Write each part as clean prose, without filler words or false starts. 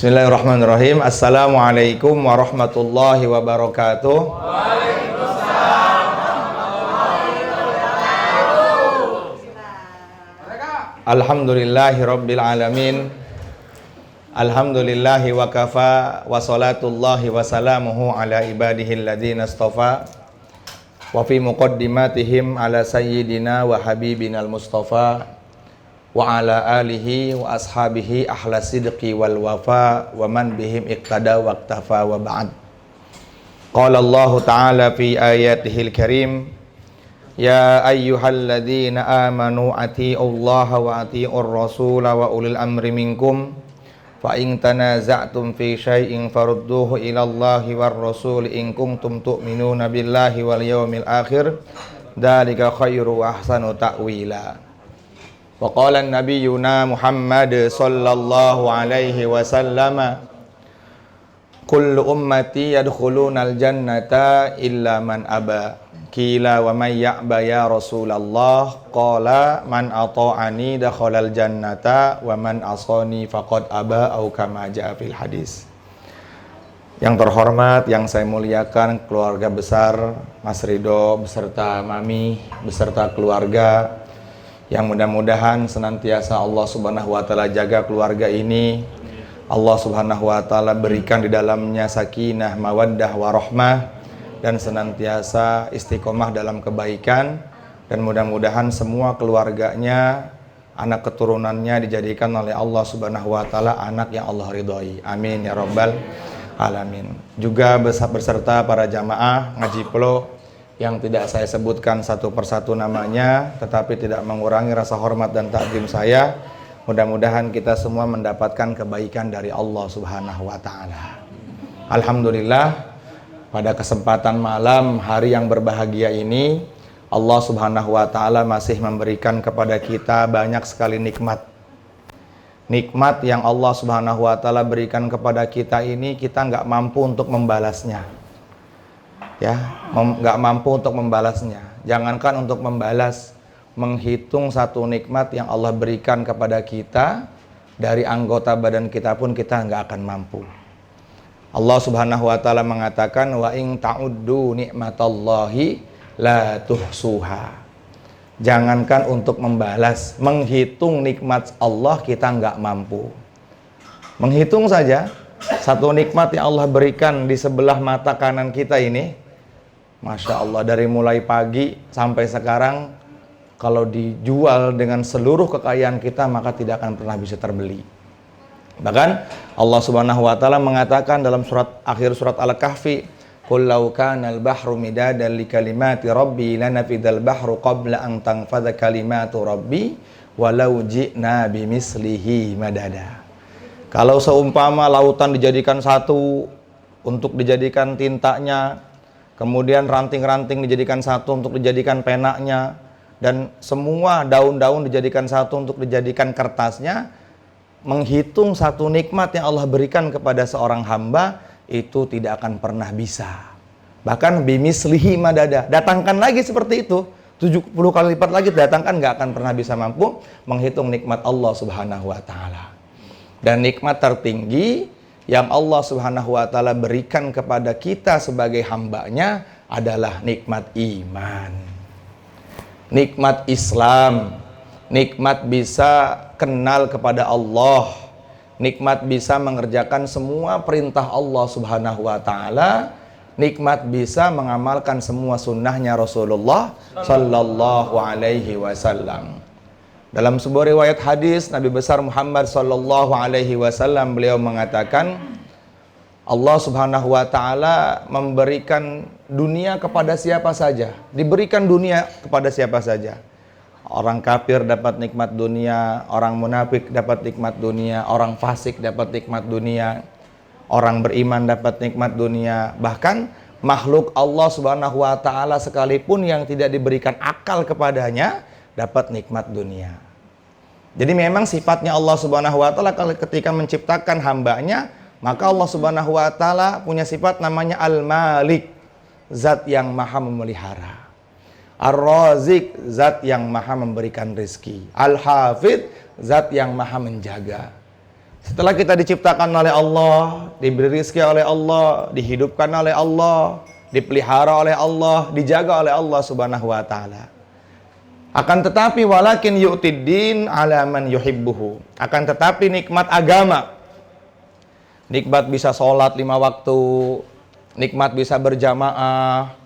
Bismillahirrahmanirrahim. Assalamualaikum warahmatullahi wabarakatuh. Waalaikumsalam warahmatullahi wabarakatuh. Alhamdulillahi rabbil alamin. Alhamdulillahi wa kafa wa salatullahi wa salamuhu ala ibadihi alladhina istafa wa fi muqaddimatihim ala sayyidina wa habibina al-mustafa wa ala alihi wa ashabihi ahla sidqi wal wafa wa man bihim iqtada wa iktafa wa ba'd. Qala Allah ta'ala fi ayatihil karim, ya ayyuhalladzina amanu ati'ullaha wa ati'ur rasula wa ulil amri minkum fa in tanaza'tum fi syai'in farudduhu ila Allahi war rasul in kuntum tu'minuna billahi wal yawmil akhir dzalika khairu wa ahsanu ta'wila. Wa qala nabiyyuna Muhammad sallallahu alaihi wasallam, kullu ummati yadkhulunal jannata illa man aba. Qila wa may ya'ba ya Rasulullah? Qala man ata'ani dakhalal jannata wa man asani faqad aba, au kama jaa fil hadis. Yang terhormat, yang saya muliakan, keluarga besar Mas Ridho beserta Mami beserta keluarga, yang mudah-mudahan senantiasa Allah Subhanahu wa taala jaga keluarga ini. Allah Subhanahu wa taala berikan di dalamnya sakinah, mawaddah, warahmah, dan senantiasa istiqomah dalam kebaikan, dan mudah-mudahan semua keluarganya, anak keturunannya dijadikan oleh Allah Subhanahu wa taala anak yang Allah ridhoi. Amin ya rabbal alamin. Juga beserta para jamaah ngaji Pelo yang tidak saya sebutkan satu persatu namanya, tetapi tidak mengurangi rasa hormat dan takzim saya. Mudah-mudahan kita semua mendapatkan kebaikan dari Allah Subhanahu wa taala. Alhamdulillah, pada kesempatan malam hari yang berbahagia ini, Allah Subhanahu wa taala masih memberikan kepada kita banyak sekali nikmat. Nikmat yang Allah Subhanahu wa taala berikan kepada kita ini kita nggak mampu untuk membalasnya. Nggak mampu untuk membalasnya. Jangankan untuk membalas, menghitung satu nikmat yang Allah berikan kepada kita dari anggota badan kita pun kita nggak akan mampu. Allah Subhanahu wa taala mengatakan, wa in ta'uddu nikmatallahi la tuhsuha. Jangankan untuk membalas, menghitung nikmat Allah kita nggak mampu. Menghitung saja satu nikmat yang Allah berikan di sebelah mata kanan kita ini, Masya Allah, dari mulai pagi sampai sekarang, kalau dijual dengan seluruh kekayaan kita maka tidak akan pernah bisa terbeli. Bahkan Allah Subhanahu wa taala mengatakan dalam akhir surat Al-Kahfi, qul law kana al-bahru midadan li kalimati rabbi lanafidal bahru qabla an tanfadha kalimatu rabbi walau ji'na bimislihi madada. Kalau seumpama lautan dijadikan satu untuk dijadikan tintanya, kemudian ranting-ranting dijadikan satu untuk dijadikan penanya, dan semua daun-daun dijadikan satu untuk dijadikan kertasnya, menghitung satu nikmat yang Allah berikan kepada seorang hamba itu tidak akan pernah bisa. Bahkan bimislihi madada, datangkan lagi seperti itu 70 kali lipat lagi datangkan, nggak akan pernah bisa mampu menghitung nikmat Allah Subhanahu wa taala. Dan nikmat tertinggi yang Allah Subhanahu wa taala berikan kepada kita sebagai hambanya adalah nikmat iman, nikmat Islam, nikmat bisa kenal kepada Allah, nikmat bisa mengerjakan semua perintah Allah Subhanahu wa taala, nikmat bisa mengamalkan semua sunnahnya Rasulullah sallallahu alaihi wasallam. Dalam sebuah riwayat hadis Nabi besar Muhammad sallallahu alaihi wasallam, beliau mengatakan, Allah Subhanahu wa taala memberikan dunia kepada siapa saja, diberikan dunia kepada siapa saja. Orang kafir dapat nikmat dunia, orang munafik dapat nikmat dunia, orang fasik dapat nikmat dunia, orang beriman dapat nikmat dunia. Bahkan makhluk Allah Subhanahu wa taala sekalipun yang tidak diberikan akal kepadanya dapat nikmat dunia. Jadi memang sifatnya Allah Subhanahu wa taala ketika menciptakan hambanya, maka Allah Subhanahu wa taala punya sifat namanya Al-Malik, zat yang maha memelihara. Ar-Razik, zat yang maha memberikan rezeki. Al-Hafidh, zat yang maha menjaga. Setelah kita diciptakan oleh Allah, diberi rezeki oleh Allah, dihidupkan oleh Allah, dipelihara oleh Allah, dijaga oleh Allah Subhanahu wa taala. Akan tetapi walakin yu'tiddin ala man yuhibbuhu. Akan tetapi nikmat agama, nikmat bisa sholat 5 waktu, nikmat bisa berjamaah,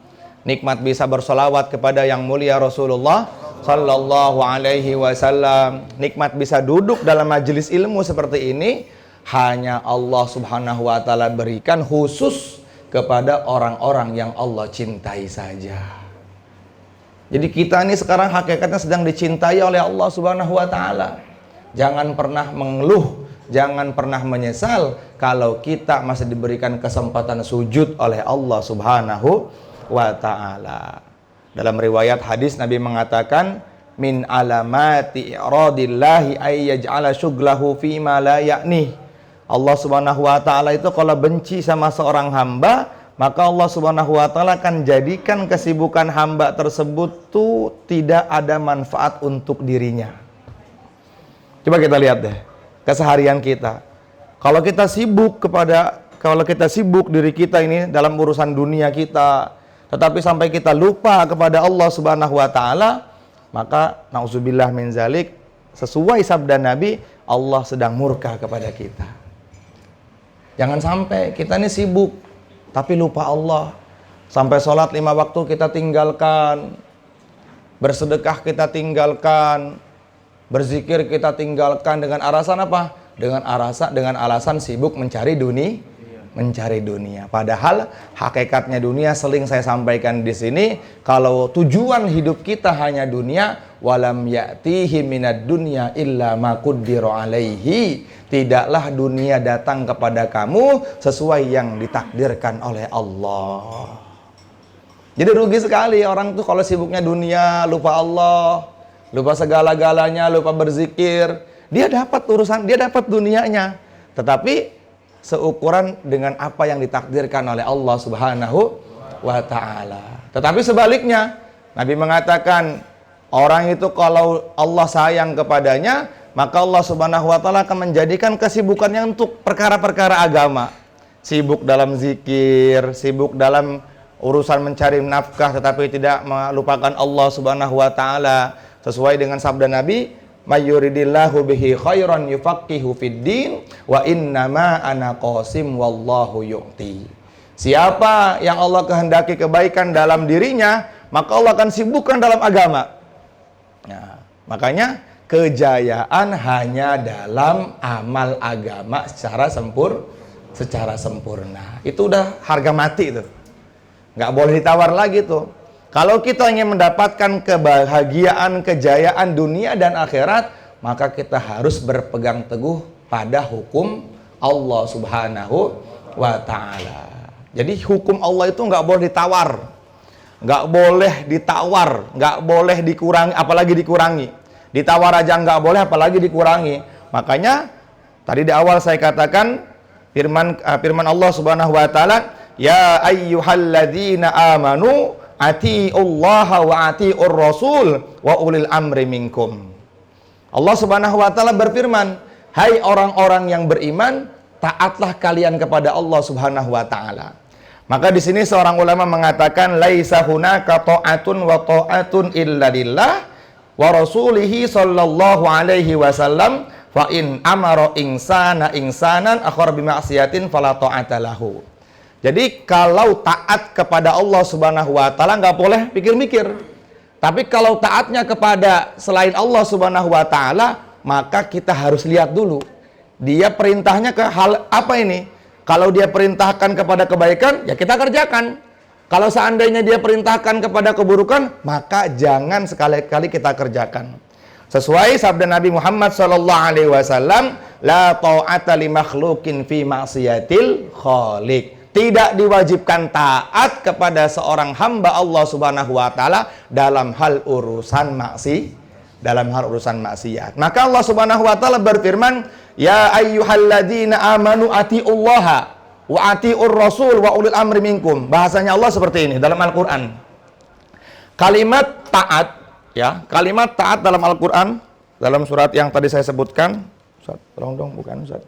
nikmat bisa bersolawat kepada yang mulia Rasulullah sallallahu alaihi wasallam, nikmat bisa duduk dalam majelis ilmu seperti ini, hanya Allah Subhanahu wa taala berikan khusus kepada orang-orang yang Allah cintai saja. Jadi kita ini sekarang hakikatnya sedang dicintai oleh Allah Subhanahu wa taala. Jangan pernah mengeluh, jangan pernah menyesal kalau kita masih diberikan kesempatan sujud oleh Allah Subhanahu wa ta'ala. Dalam riwayat hadis Nabi mengatakan, min alamati i'radillahi ay yaj'ala syughlahu fi ma la ya'ni. Allah Subhanahu wa taala itu kalau benci sama seorang hamba, maka Allah Subhanahu wa taala akan jadikan kesibukan hamba tersebut tuh tidak ada manfaat untuk dirinya. Coba kita lihat deh keseharian kita. Kalau kita sibuk diri kita ini dalam urusan dunia kita, tetapi sampai kita lupa kepada Allah Subhanahu wa taala, maka nauzubillah min zalik, sesuai sabda Nabi, Allah sedang murka kepada kita. Jangan sampai kita ini sibuk tapi lupa Allah. Sampai sholat 5 waktu kita tinggalkan, bersedekah kita tinggalkan, berzikir kita tinggalkan dengan alasan apa? Dengan alasan sibuk mencari dunia. Padahal hakikatnya dunia, sering saya sampaikan di sini, kalau tujuan hidup kita hanya dunia, walam ya'tihi minad dunya illa ma qaddara alaihi, tidaklah dunia datang kepada kamu sesuai yang ditakdirkan oleh Allah. Jadi rugi sekali orang tuh kalau sibuknya dunia, lupa Allah, lupa segala-galanya, lupa berzikir. Dia dapat dunianya, tetapi seukuran dengan apa yang ditakdirkan oleh Allah Subhanahu wa ta'ala. Tetapi sebaliknya, Nabi mengatakan, orang itu kalau Allah sayang kepadanya, maka Allah Subhanahu wa ta'ala akan menjadikan kesibukannya untuk perkara-perkara agama. Sibuk dalam zikir, sibuk dalam urusan mencari nafkah, tetapi tidak melupakan Allah Subhanahu wa ta'ala. Sesuai dengan sabda Nabi, mayyuridillahu bihi khairan yufaqihu fid din wa innama ana qasim wallahu yu'ti. Siapa yang Allah kehendaki kebaikan dalam dirinya, maka Allah akan sibukkan dalam agama. Nah, makanya kejayaan hanya dalam amal agama secara sempurna. Itu udah harga mati itu. Nggak boleh ditawar lagi tuh. Kalau kita ingin mendapatkan kebahagiaan, kejayaan dunia dan akhirat, maka kita harus berpegang teguh pada hukum Allah Subhanahu wa ta'ala. Jadi hukum Allah itu nggak boleh ditawar, nggak boleh dikurangi, apalagi dikurangi. Ditawar aja nggak boleh, apalagi dikurangi. Makanya tadi di awal saya katakan firman Allah Subhanahu wa ta'ala, ya ayyuhalladzina amanu atiullaha wa atiur rasul wa ulil amri minkum. Allah Subhanahu wa taala berfirman, hai orang-orang yang beriman, taatlah kalian kepada Allah Subhanahu wa taala. Maka di sini seorang ulama mengatakan, laisa hunaka ta'atun wa ta'atun illa lillah wa rasulihi sallallahu alaihi wasallam, fa in amara insanan akhara bi ma'siyatin fala ta'ata lahu. Jadi kalau taat kepada Allah Subhanahu wa taala nggak boleh pikir-mikir. Tapi kalau taatnya kepada selain Allah Subhanahu wa taala, maka kita harus lihat dulu. Dia perintahnya ke hal apa ini? Kalau dia perintahkan kepada kebaikan, ya kita kerjakan. Kalau seandainya dia perintahkan kepada keburukan, maka jangan sekali-kali kita kerjakan. Sesuai sabda Nabi Muhammad SAW, la ta'ata li makhlukin fi ma'siyatil khaliq. Tidak diwajibkan taat kepada seorang hamba Allah Subhanahu wa taala dalam hal urusan maksiat. Maka Allah Subhanahu wa taala berfirman, ya ayyuhalladzina amanu atiullaha wa atiur rasul wa ulil amri minkum. Bahasanya Allah seperti ini dalam Al-Qur'an. Kalimat taat, ya, kalimat taat dalam Al-Qur'an dalam surat yang tadi saya sebutkan. Ustaz, tolong dong bukan Ustaz.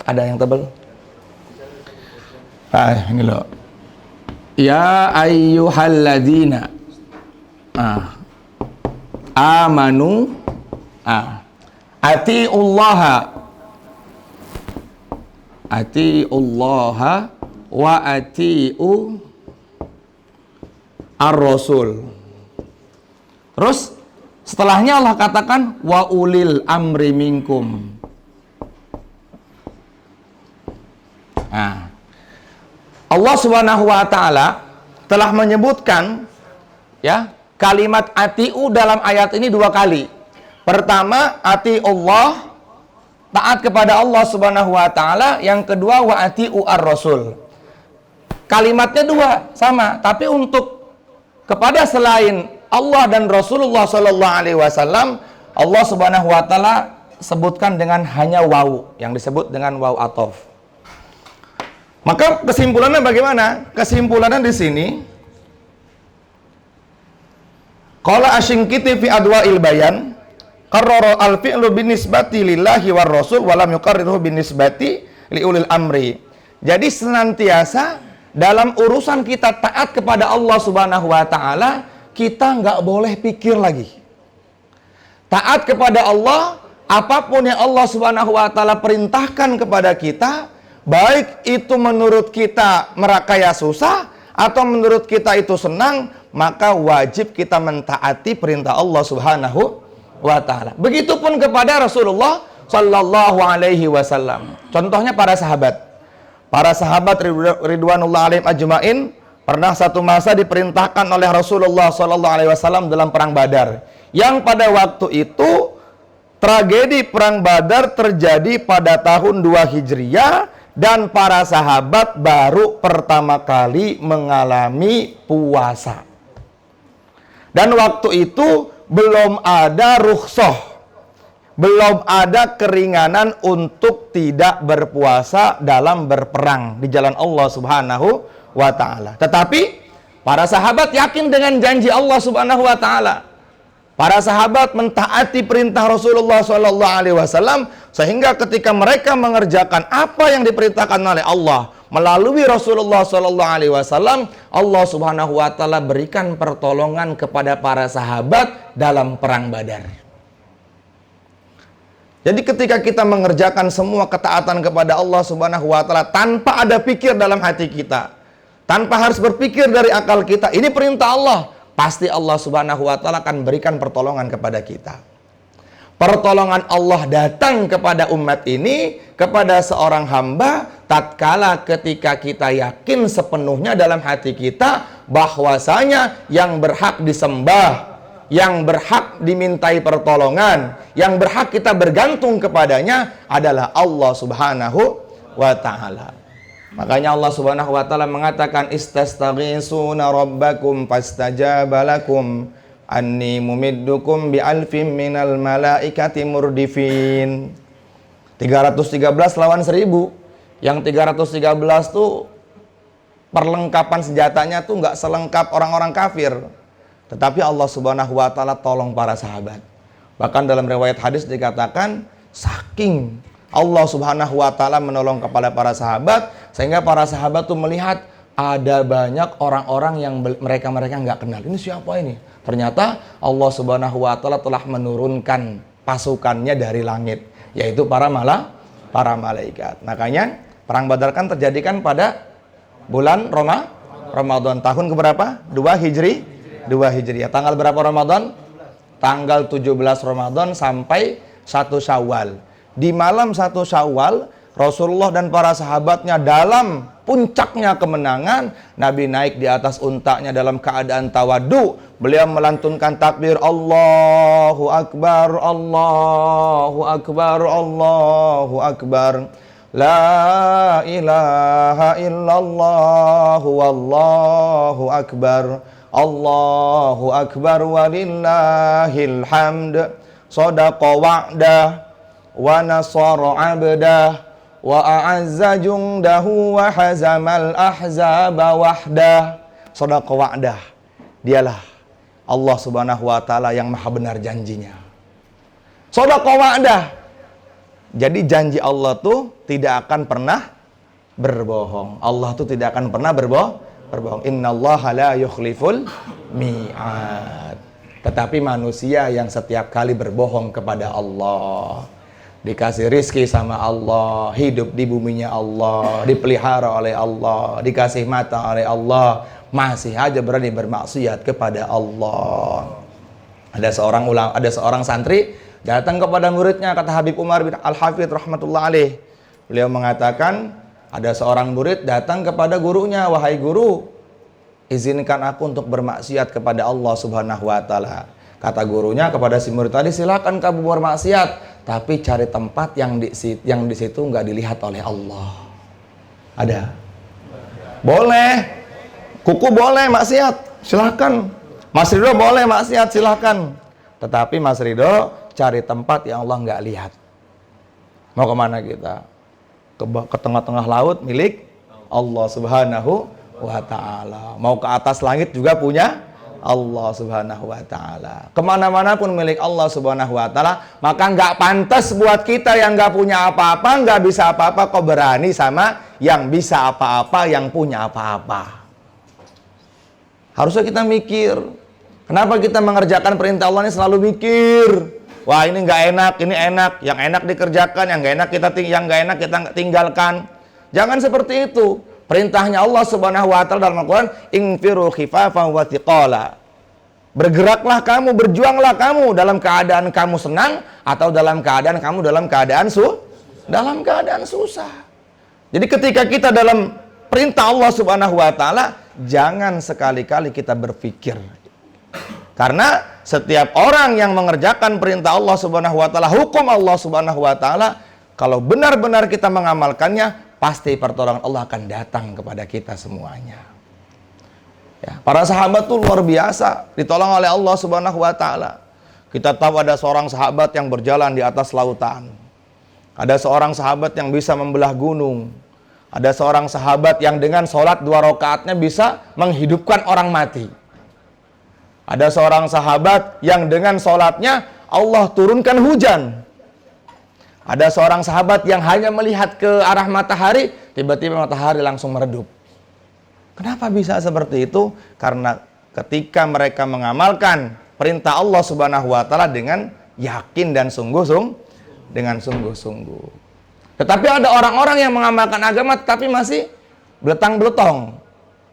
Ada yang tebel? Ini loh. Ya ayyuhalladzina amanu atiullaha wa atiu ar-rasul. Terus setelahnya Allah katakan wa ulil amri minkum. Allah Subhanahu wa taala telah menyebutkan ya kalimat atiu dalam ayat ini 2 kali. Pertama, ati Allah, taat kepada Allah Subhanahu wa taala. Yang kedua, wa atiu ar-rasul. Kalimatnya 2 sama, tapi untuk kepada selain Allah dan Rasulullah sallallahu alaihi wasallam, Allah Subhanahu wa taala sebutkan dengan hanya waw, yang disebut dengan waw atof. Maka kesimpulannya bagaimana? Kesimpulannya di sini, qala Asy-Syinkiti fi Adwa'il Bayan, qarrara al-fi'lu binisbati lillahi war rasul wa lam yuqarrirhu binisbati li ulil amri. Jadi senantiasa dalam urusan kita taat kepada Allah Subhanahu wa taala, kita nggak boleh pikir lagi. Taat kepada Allah, apapun yang Allah Subhanahu wa taala perintahkan kepada kita, baik itu menurut kita merakaya susah atau menurut kita itu senang, maka wajib kita mentaati perintah Allah Subhanahu wa taala. Begitupun kepada Rasulullah sallallahu alaihi wasallam. Contohnya para sahabat. Para sahabat ridwanullah alaihim ajmain pernah satu masa diperintahkan oleh Rasulullah sallallahu alaihi wasallam dalam perang Badar. Yang pada waktu itu tragedi perang Badar terjadi pada tahun 2 Hijriah. Dan para sahabat baru pertama kali mengalami puasa. Dan waktu itu belum ada rukhsah, belum ada keringanan untuk tidak berpuasa dalam berperang di jalan Allah Subhanahu wa taala. Tetapi para sahabat yakin dengan janji Allah Subhanahu wa taala. Para sahabat mentaati perintah Rasulullah SAW, sehingga ketika mereka mengerjakan apa yang diperintahkan oleh Allah melalui Rasulullah SAW, Allah Subhanahu wa taala berikan pertolongan kepada para sahabat dalam perang Badar. Jadi ketika kita mengerjakan semua ketaatan kepada Allah Subhanahu wa taala tanpa ada pikir dalam hati kita, tanpa harus berpikir dari akal kita, ini perintah Allah, pasti Allah Subhanahu wa taala akan berikan pertolongan kepada kita. Pertolongan Allah datang kepada umat ini, kepada seorang hamba, tatkala ketika kita yakin sepenuhnya dalam hati kita bahwasanya yang berhak disembah, yang berhak dimintai pertolongan, yang berhak kita bergantung kepadanya adalah Allah Subhanahu wa taala. Makanya Allah Subhanahu wa taala mengatakan istastaghisuna rabbakum fastajaba lakum anni mumiddukum bi alfin minal malaikati murdifin. 313 lawan 1000. Yang 313 tuh perlengkapan senjatanya tuh nggak selengkap orang-orang kafir. Tetapi Allah Subhanahu wa taala tolong para sahabat. Bahkan dalam riwayat hadis dikatakan saking Allah Subhanahu wa taala menolong kepada para sahabat, sehingga para sahabat tuh melihat ada banyak orang-orang yang mereka nggak kenal. Ini siapa ini? Ternyata Allah Subhanahu wa taala telah menurunkan pasukannya dari langit, yaitu para malaikat. Makanya perang Badar kan terjadi kan pada bulan Ramadan tahun keberapa? 2 Hijriah. Tanggal berapa Ramadan? Tanggal 17 Ramadan sampai 1 Syawal. Di malam 1 Syawal, Rasulullah dan para sahabatnya dalam puncaknya kemenangan, Nabi naik di atas untanya dalam keadaan tawadu. Beliau melantunkan takbir Allahu Akbar, Allahu Akbar, Allahu Akbar. La ilaha illallah wallahu akbar. Allahu Akbar walillahil hamd. Shadaqa wa'dah wa nasara 'abdah wa a'azza jundahu wa hazamal ahzaba wahdah. Shadaqa wa'dah. Dialah Allah Subhanahu wa taala yang maha benar janjinya. Shadaqa wa'dah. Jadi janji Allah tuh tidak akan pernah berbohong. Allah tuh tidak akan pernah berbohong. Innallaha la yukhliful mi'ad. Tetapi manusia yang setiap kali berbohong kepada Allah, dikasih rizki sama Allah, hidup di buminya Allah, dipelihara oleh Allah, dikasih mata oleh Allah, masih aja berani bermaksiat kepada Allah. Ada seorang santri datang kepada muridnya, kata Habib Umar bin Al-Hafidh rahmatullah alaih. Beliau mengatakan, ada seorang murid datang kepada gurunya, wahai guru, izinkan aku untuk bermaksiat kepada Allah Subhanahu wa taala. Kata gurunya kepada si murid tadi, silakan kamu bermaksiat, tapi cari tempat yang di situ nggak dilihat oleh Allah. Ada? Boleh. Kuku boleh maksiat, silakan. Mas Ridho boleh maksiat, silakan. Tetapi Mas Ridho cari tempat yang Allah nggak lihat. Mau kemana kita? Ke tengah-tengah laut milik Allah Subhanahu wa ta'ala. Mau ke atas langit juga punya Allah Subhanahu wa ta'ala. Kemana-mana pun milik Allah Subhanahu wa ta'ala. Maka nggak pantas buat kita yang nggak punya apa-apa, nggak bisa apa-apa, kok berani sama yang bisa apa-apa, yang punya apa-apa. Harusnya kita mikir. Kenapa kita mengerjakan perintah Allah ini selalu mikir? Wah, ini nggak enak, ini enak. Yang enak dikerjakan, yang nggak enak kita tinggalkan. Jangan seperti itu. Perintahnya Allah Subhanahu wa taala dalam Al-Qur'an, "Infiru khifafan wa thiqala." Bergeraklah kamu, berjuanglah kamu dalam keadaan kamu senang atau dalam keadaan kamu dalam keadaan susah. Jadi ketika kita dalam perintah Allah Subhanahu wa taala, jangan sekali-kali kita berpikir. Karena setiap orang yang mengerjakan perintah Allah Subhanahu wa taala, hukum Allah Subhanahu wa taala, kalau benar-benar kita mengamalkannya, pasti pertolongan Allah akan datang kepada kita semuanya. Ya, para sahabat tuh luar biasa, ditolong oleh Allah Subhanahu wa taala. Kita tahu ada seorang sahabat yang berjalan di atas lautan. Ada seorang sahabat yang bisa membelah gunung. Ada seorang sahabat yang dengan sholat 2 rakaatnya bisa menghidupkan orang mati. Ada seorang sahabat yang dengan sholatnya Allah turunkan hujan. Ada seorang sahabat yang hanya melihat ke arah matahari, tiba-tiba matahari langsung meredup. Kenapa bisa seperti itu? Karena ketika mereka mengamalkan perintah Allah Subhanahu wa taala dengan yakin dan sungguh-sungguh. Tetapi ada orang-orang yang mengamalkan agama tetapi masih beletang-beletong.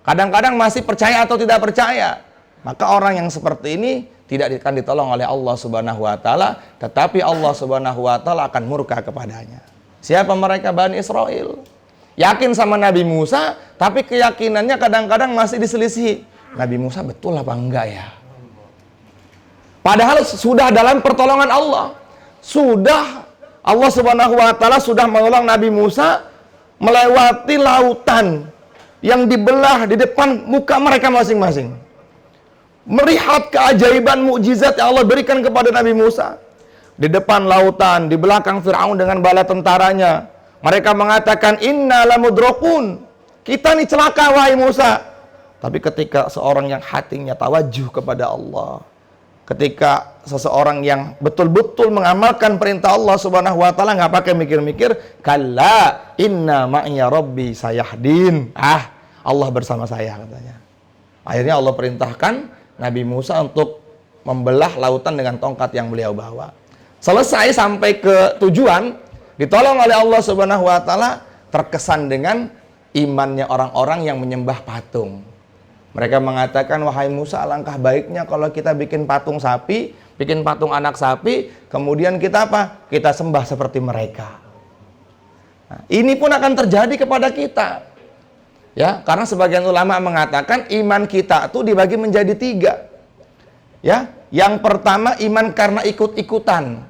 Kadang-kadang masih percaya atau tidak percaya. Maka orang yang seperti ini tidak akan ditolong oleh Allah Subhanahu wa taala, tetapi Allah Subhanahu wa taala akan murka kepadanya. Siapa mereka? Bani Israel. Yakin sama Nabi Musa, tapi keyakinannya kadang-kadang masih diselisihi. Nabi Musa betul apa enggak ya? Padahal sudah dalam pertolongan Allah. Sudah Allah Subhanahu wa taala sudah menolong Nabi Musa melewati lautan yang dibelah di depan muka mereka masing-masing. Melihat keajaiban mukjizat yang Allah berikan kepada Nabi Musa. Di depan lautan, di belakang Fir'aun dengan bala tentaranya. Mereka mengatakan, "Inna lamudrakun." Kita nih celaka wahai Musa. Tapi ketika seorang yang hatinya tawajuh kepada Allah, ketika seseorang yang betul-betul mengamalkan perintah Allah Subhanahu wa taala, nggak pakai mikir-mikir, "Kalla inna ma'iya rabbi sayahdin." Allah bersama saya katanya. Akhirnya Allah perintahkan Nabi Musa untuk membelah lautan dengan tongkat yang beliau bawa. Selesai sampai ke tujuan, ditolong oleh Allah Subhanahu wa taala, terkesan dengan imannya orang-orang yang menyembah patung. Mereka mengatakan, "Wahai Musa, alangkah baiknya kalau kita bikin patung sapi, bikin patung anak sapi, kemudian kita apa? Kita sembah seperti mereka." Nah, ini pun akan terjadi kepada kita. Ya, karena sebagian ulama mengatakan iman kita itu dibagi menjadi 3. Ya, yang pertama iman karena ikut-ikutan.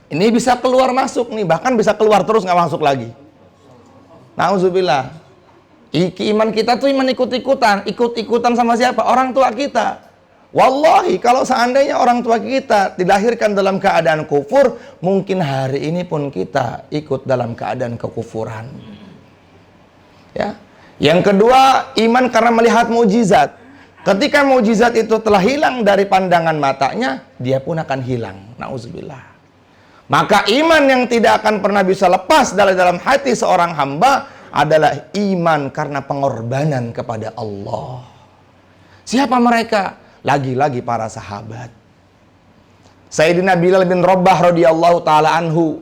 Ini bisa keluar masuk nih, bahkan bisa keluar terus nggak masuk lagi. Nauzubillah. Iman kita tuh iman ikut-ikutan sama siapa? Orang tua kita. Wallahi kalau seandainya orang tua kita dilahirkan dalam keadaan kufur, mungkin hari ini pun kita ikut dalam keadaan kekufuran. Ya. Yang kedua, iman karena melihat mukjizat. Ketika mukjizat itu telah hilang dari pandangan matanya, dia pun akan hilang. Nauzubillah. Maka iman yang tidak akan pernah bisa lepas dari dalam hati seorang hamba adalah iman karena pengorbanan kepada Allah. Siapa mereka? Lagi-lagi para sahabat. Sayyidina Bilal bin Rabah radhiyallahu taala anhu,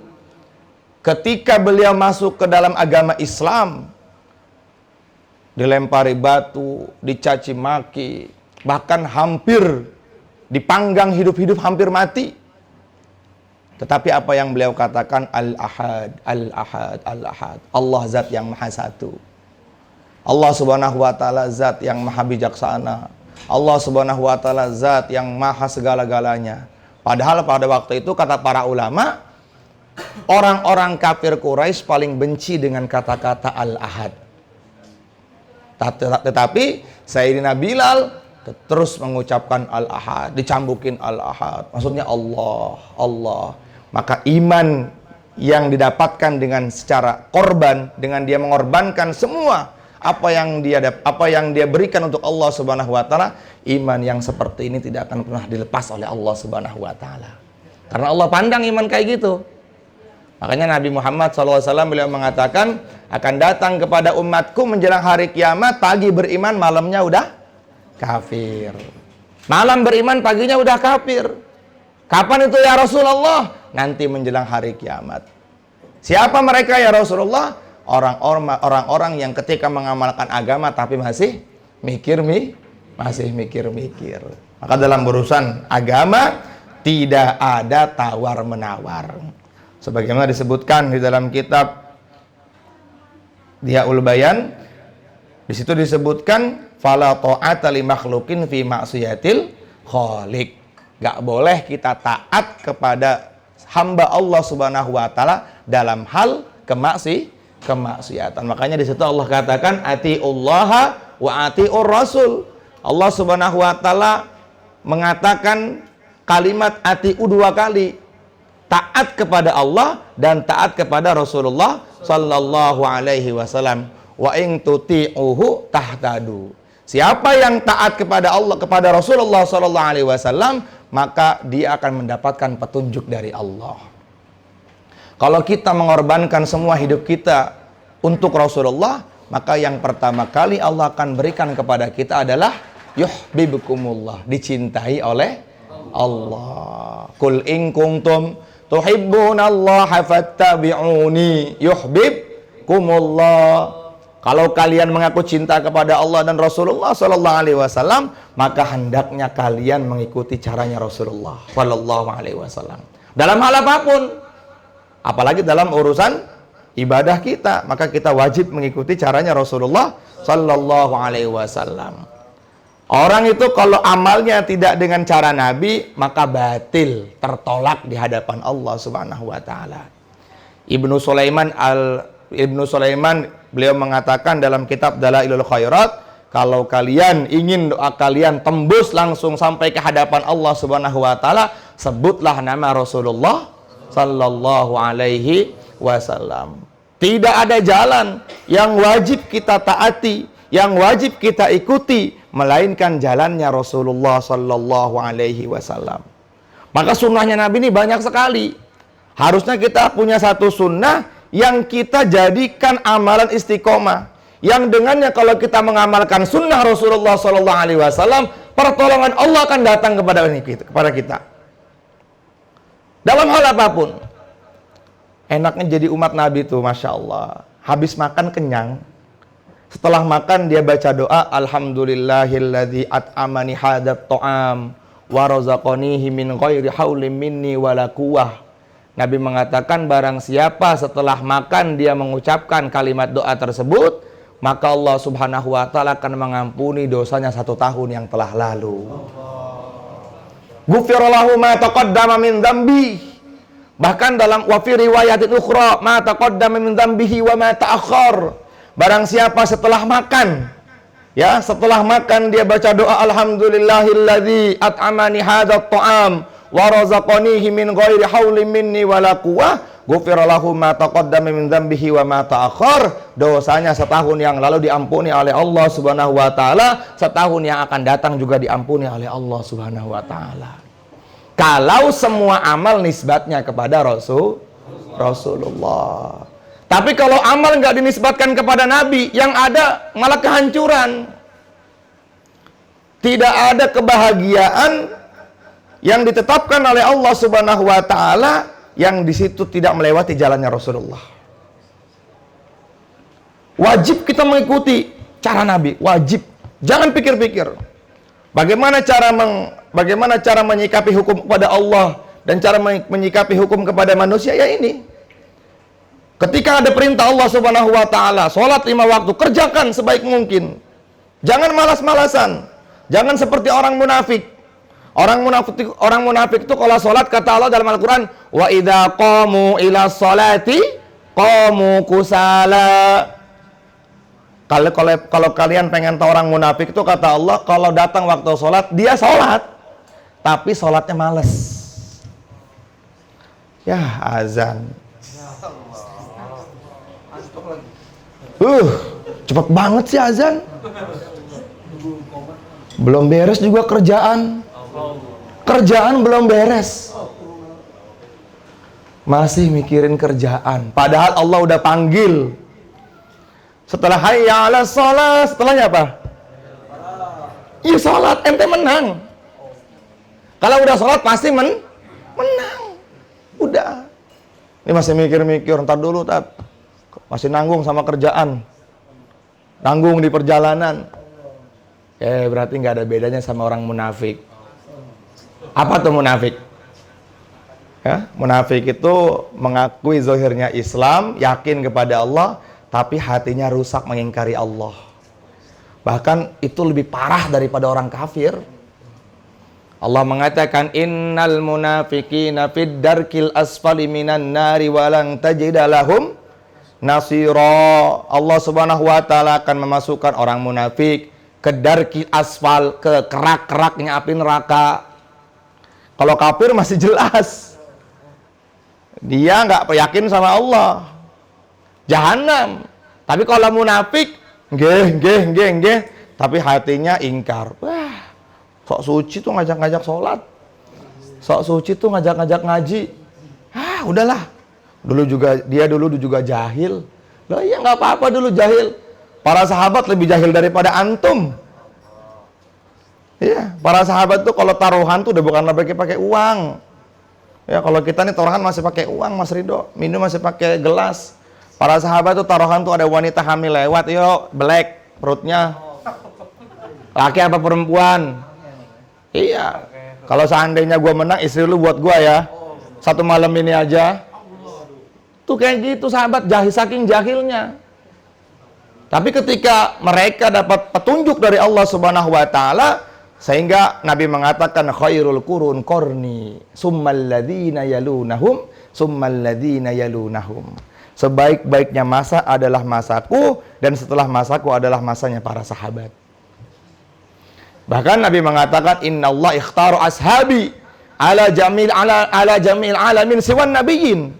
ketika beliau masuk ke dalam agama Islam, dilempari batu, dicaci maki, bahkan hampir dipanggang hidup-hidup, hampir mati. Tetapi apa yang beliau katakan? Al-Ahad, Al-Ahad, Al-Ahad. Allah zat yang maha satu. Allah subhanahu wa ta'ala zat yang maha bijaksana. Allah subhanahu wa ta'ala zat yang maha segala-galanya. Padahal pada waktu itu kata para ulama, orang-orang kafir Quraisy paling benci dengan kata-kata Al-Ahad. Tetapi Sayyidina Bilal terus mengucapkan Al-Ahad, dicambukin Al-Ahad. Maksudnya Allah, Allah. Maka iman yang didapatkan dengan secara korban, dengan dia mengorbankan semua apa yang dia berikan untuk Allah Subhanahu wa taala, iman yang seperti ini tidak akan pernah dilepas oleh Allah Subhanahu wa taala. Karena Allah pandang iman kayak gitu. Makanya Nabi Muhammad SAW beliau mengatakan, akan datang kepada umatku menjelang hari kiamat, pagi beriman, malamnya udah kafir. Malam beriman, paginya udah kafir. Kapan itu ya Rasulullah? Nanti menjelang hari kiamat. Siapa mereka ya Rasulullah? Orang-orang yang ketika mengamalkan agama tapi masih mikir. Maka dalam urusan agama tidak ada tawar-menawar. Sebagaimana disebutkan di dalam kitab Diyaul Bayan, di situ disebutkan fala ta'ata li makhluqin fi ma'siyatil khaliq. Gak boleh kita taat kepada hamba Allah Subhanahu wa taala dalam hal kemaksiatan. Makanya di situ Allah katakan atiullaha wa atiur rasul. Allah Subhanahu wa taala mengatakan kalimat atiu 2 kali. Taat kepada Allah dan taat kepada Rasulullah sallallahu alaihi wasallam. Wa in tuti'uhu tahtadu. Siapa yang taat kepada Allah, kepada Rasulullah sallallahu alaihi wasallam, maka dia akan mendapatkan petunjuk dari Allah. Kalau kita mengorbankan semua hidup kita untuk Rasulullah, maka yang pertama kali Allah akan berikan kepada kita adalah yuhibbukumullah, dicintai oleh Allah. Qul in kuntum tuhibbunallaha fattabi'uni yuhibbukumullah. Kalau kalian mengaku cinta kepada Allah dan Rasulullah sallallahu alaihi wasallam, maka hendaknya kalian mengikuti caranya Rasulullah sallallahu alaihi wasallam. Dalam hal apapun, apalagi dalam urusan ibadah kita, maka kita wajib mengikuti caranya Rasulullah sallallahu alaihi wasallam. Orang itu kalau amalnya tidak dengan cara Nabi, maka batil, tertolak di hadapan Allah Subhanahu wa taala. Ibnu Sulaiman beliau mengatakan dalam kitab Dalailul Khairat, kalau kalian ingin doa kalian tembus langsung sampai ke hadapan Allah Subhanahu wa taala, sebutlah nama Rasulullah sallallahu alaihi wasallam. Tidak ada jalan yang wajib kita taati, yang wajib kita ikuti melainkan jalannya Rasulullah sallallahu alaihi wasallam. Maka sunnahnya Nabi ini banyak sekali. Harusnya kita punya satu sunnah yang kita jadikan amalan istiqomah, yang dengannya kalau kita mengamalkan sunnah Rasulullah sallallahu alaihi wasallam, pertolongan Allah akan datang kepada kita. Dalam hal apapun. Enaknya jadi umat Nabi tuh, Masya Allah. Habis makan kenyang. Setelah makan dia baca doa, alhamdulillahilladzi at'amani hadat ta'am wa razaqanihi min ghairi haulin minni wala quwwah. Nabi mengatakan barang siapa setelah makan dia mengucapkan kalimat doa tersebut, maka Allah Subhanahu wa taala akan mengampuni dosanya 1 tahun yang telah lalu. Ghufira lahu ma taqaddama min dzambi. Bahkan dalam wa fi riwayatin ukhra ma taqaddama min dzambihi wa ma ta'akhkhar. Barang siapa setelah makan, ya, setelah makan dia baca doa alhamdulillahilladzi at'amani hadzal ta'am wa razaqanihi min ghairi haulin minni wala quwwah, ghufira lahu ma taqaddama min dzambihi wa ma ta'akhkhar. Dosanya setahun yang lalu diampuni oleh Allah Subhanahu wa taala, setahun yang akan datang juga diampuni oleh Allah Subhanahu wa taala. Kalau semua amal nisbatnya kepada Rasulullah. Tapi kalau amal nggak dinisbatkan kepada Nabi, yang ada malah kehancuran. Tidak ada kebahagiaan yang ditetapkan oleh Allah Subhanahu wa taala yang di situ tidak melewati jalannya Rasulullah. Wajib kita mengikuti cara Nabi, wajib. Jangan pikir-pikir. Bagaimana cara menyikapi hukum kepada Allah dan cara menyikapi hukum kepada manusia, ya ini. Ketika ada perintah Allah Subhanahu wa taala, sholat 5 waktu, kerjakan sebaik mungkin. Jangan malas-malasan. Jangan seperti orang munafik. Orang munafik itu kalau sholat, kata Allah dalam Al-Quran, wa idza qamu ila sholati qamu kusala. Kalau kalian pengen tahu orang munafik itu, kata Allah, kalau datang waktu sholat, dia sholat, tapi sholatnya males. Ya, azan. Cepet banget sih azan. Belum beres juga kerjaan. Kerjaan belum beres. Masih mikirin kerjaan. Padahal Allah udah panggil. Setelah hayya 'alas shalah, setelahnya apa? Iya, sholat, ente menang. Kalau udah sholat pasti menang. Udah. Ini masih mikir-mikir, ntar dulu, masih nanggung sama kerjaan. Nanggung di perjalanan. Berarti nggak ada bedanya sama orang munafik. Apa tuh munafik? Ya, munafik itu mengakui zahirnya Islam, yakin kepada Allah, tapi hatinya rusak mengingkari Allah. Bahkan itu lebih parah daripada orang kafir. Allah mengatakan, innal munafiqina fid darkil asfali minan nari walang tajida lahum nasira. Allah Subhanahu wa taala akan memasukkan orang munafik ke darkil asfal, ke kerak-keraknya api neraka. Kalau kafir masih jelas. Dia nggak yakin sama Allah. Jahanam. Tapi kalau munafik, nggih, tapi hatinya ingkar. Wah, sok suci tuh ngajak-ngajak sholat. Sok suci tuh ngajak-ngajak ngaji. Udahlah. Dia dulu juga jahil. Loh iya, nggak apa-apa dulu jahil. Para sahabat lebih jahil daripada antum. Iya, para sahabat tuh kalau taruhan tuh udah bukan lagi pakai uang. Ya, kalau kita nih taruhan masih pakai uang, Mas Ridho. Minum masih pakai gelas. Para sahabat tuh taruhan tuh ada wanita hamil lewat, yuk, belek perutnya. Laki apa perempuan? Iya. Kalau seandainya gua menang, istri lu buat gua ya. Satu malam ini aja. Tuh kayak gitu sahabat, saking jahilnya. Tapi ketika mereka dapat petunjuk dari Allah Subhanahu wa taala, sehingga Nabi mengatakan khairul qurun qarni, summal ladzina yalunahum, summal ladzina yalunahum. Sebaik-baiknya masa adalah masaku, dan setelah masaku adalah masanya para sahabat. Bahkan Nabi mengatakan innallaha ikhtaru ashabi ala jamil alamin siwan nabiyyin.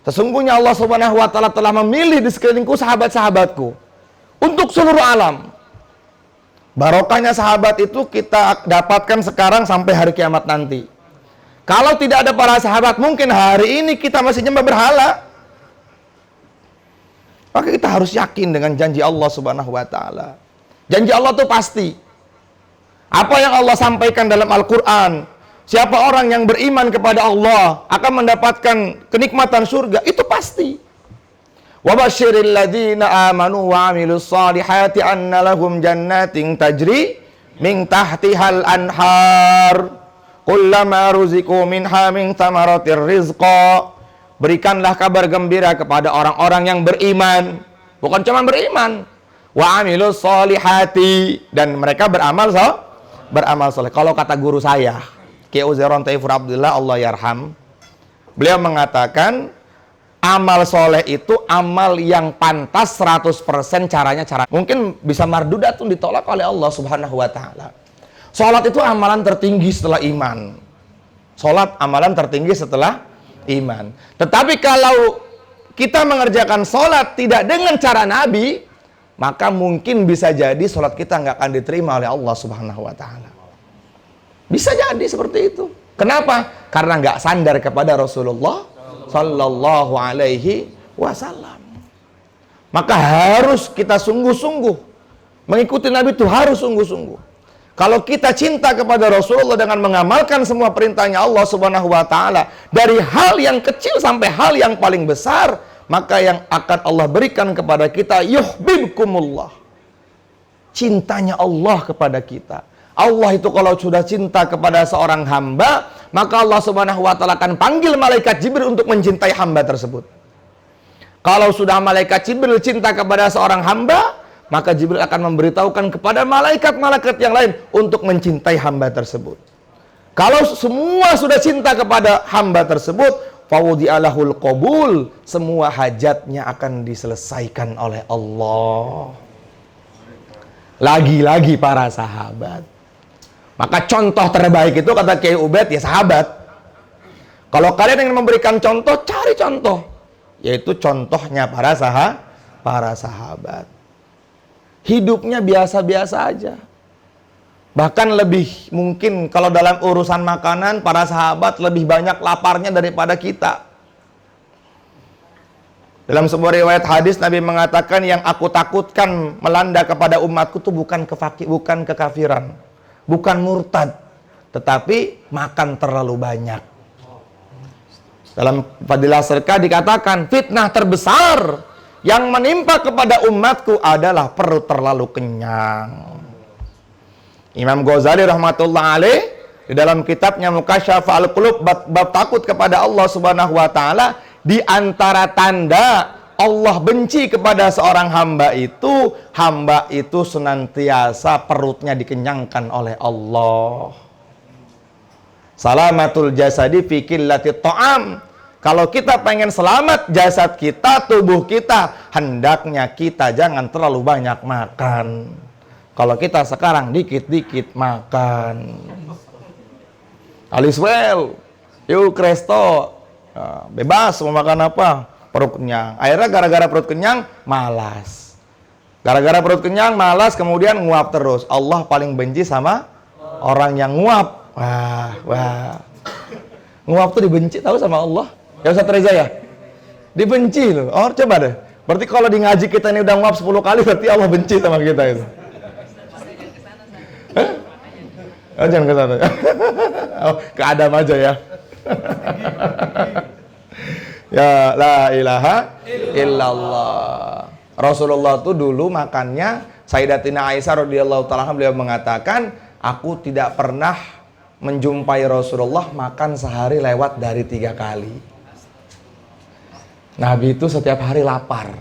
Sesungguhnya Allah Subhanahu wa taala telah memilih di sekelilingku sahabat-sahabatku untuk seluruh alam. Barokahnya sahabat itu kita dapatkan sekarang sampai hari kiamat nanti. Kalau tidak ada para sahabat, mungkin hari ini kita masih nyembah berhala. Maka kita harus yakin dengan janji Allah Subhanahu wa taala. Janji Allah itu pasti. Apa yang Allah sampaikan dalam Al-Qur'an, siapa orang yang beriman kepada Allah akan mendapatkan kenikmatan surga, itu pasti. Wa basyiril ladzina amanu wa 'amilus shalihati anna lahum jannatin tajri min tahtihal anhar kullama ruziqu minha min thamaratir rizqa. Berikanlah kabar gembira kepada orang-orang yang beriman, bukan cuma beriman, wa 'amilus shalihati, dan mereka beramal saleh. Kalau kata guru saya, Kiai Uzairon Taifur Abdullah Allah yarham, beliau mengatakan amal soleh itu amal yang pantas 100% caranya. Mungkin bisa mardudatun, ditolak oleh Allah Subhanahu wa taala. Salat itu amalan tertinggi setelah iman. Salat amalan tertinggi setelah iman. Tetapi kalau kita mengerjakan salat tidak dengan cara Nabi, maka mungkin bisa jadi salat kita nggak akan diterima oleh Allah Subhanahu wa taala. Bisa jadi seperti itu. Kenapa? Karena nggak sandar kepada Rasulullah Sallallahu Alaihi Wasallam. Maka harus kita sungguh-sungguh mengikuti Nabi itu, harus sungguh-sungguh. Kalau kita cinta kepada Rasulullah dengan mengamalkan semua perintahnya Allah Subhanahu wa taala, dari hal yang kecil sampai hal yang paling besar, maka yang akan Allah berikan kepada kita yuhibbukumullah. Cintanya Allah kepada kita. Allah itu kalau sudah cinta kepada seorang hamba, maka Allah Subhanahu wa taala akan panggil malaikat Jibril untuk mencintai hamba tersebut. Kalau sudah malaikat Jibril cinta kepada seorang hamba, maka Jibril akan memberitahukan kepada malaikat-malaikat yang lain untuk mencintai hamba tersebut. Kalau semua sudah cinta kepada hamba tersebut, fawudi'alahul qabul, semua hajatnya akan diselesaikan oleh Allah. Lagi-lagi para sahabat. Maka contoh terbaik itu kata Kiai Ubed ya sahabat. Kalau kalian ingin memberikan contoh, cari contoh, yaitu contohnya para sahabat. Hidupnya biasa-biasa aja. Bahkan lebih mungkin kalau dalam urusan makanan, para sahabat lebih banyak laparnya daripada kita. Dalam sebuah riwayat hadis, Nabi mengatakan, yang aku takutkan melanda kepada umatku itu bukan kekafiran, bukan murtad, tetapi makan terlalu banyak. Dalam Fadilah Sedekah dikatakan, fitnah terbesar yang menimpa kepada umatku adalah perut terlalu kenyang. Imam Ghazali rahmatullah alaih di dalam kitabnya Mukasyaf al-Qulub bab takut kepada Allah Subhanahu wa taala, di antara tanda Allah benci kepada seorang hamba itu senantiasa perutnya dikenyangkan oleh Allah. Salamatul jasadi fi qillati ta'am. Kalau kita pengen selamat jasad kita, tubuh kita, hendaknya kita jangan terlalu banyak makan. Kalau kita sekarang dikit-dikit makan. Aliswell, yuk Kresto, bebas mau makan apa, perut kenyang. Akhirnya gara-gara perut kenyang, malas. Gara-gara perut kenyang, malas, kemudian nguap terus. Allah paling benci sama orang yang nguap. Wah. Nguap tuh dibenci, tahu sama Allah? Ya Ustaz Reza ya? Dibenci loh. Oh coba deh. Berarti kalau di ngaji kita ini udah nguap 10 kali, berarti Allah benci sama kita itu. Oh, jangan ke sana. Oh, ke Adam aja ya. Ya la ilaha illallah. Rasulullah tuh dulu makannya, Sayyidatina Aisyah radhiyallahu ta'ala beliau mengatakan, aku tidak pernah menjumpai Rasulullah makan sehari lewat dari 3 kali. Nabi itu setiap hari lapar.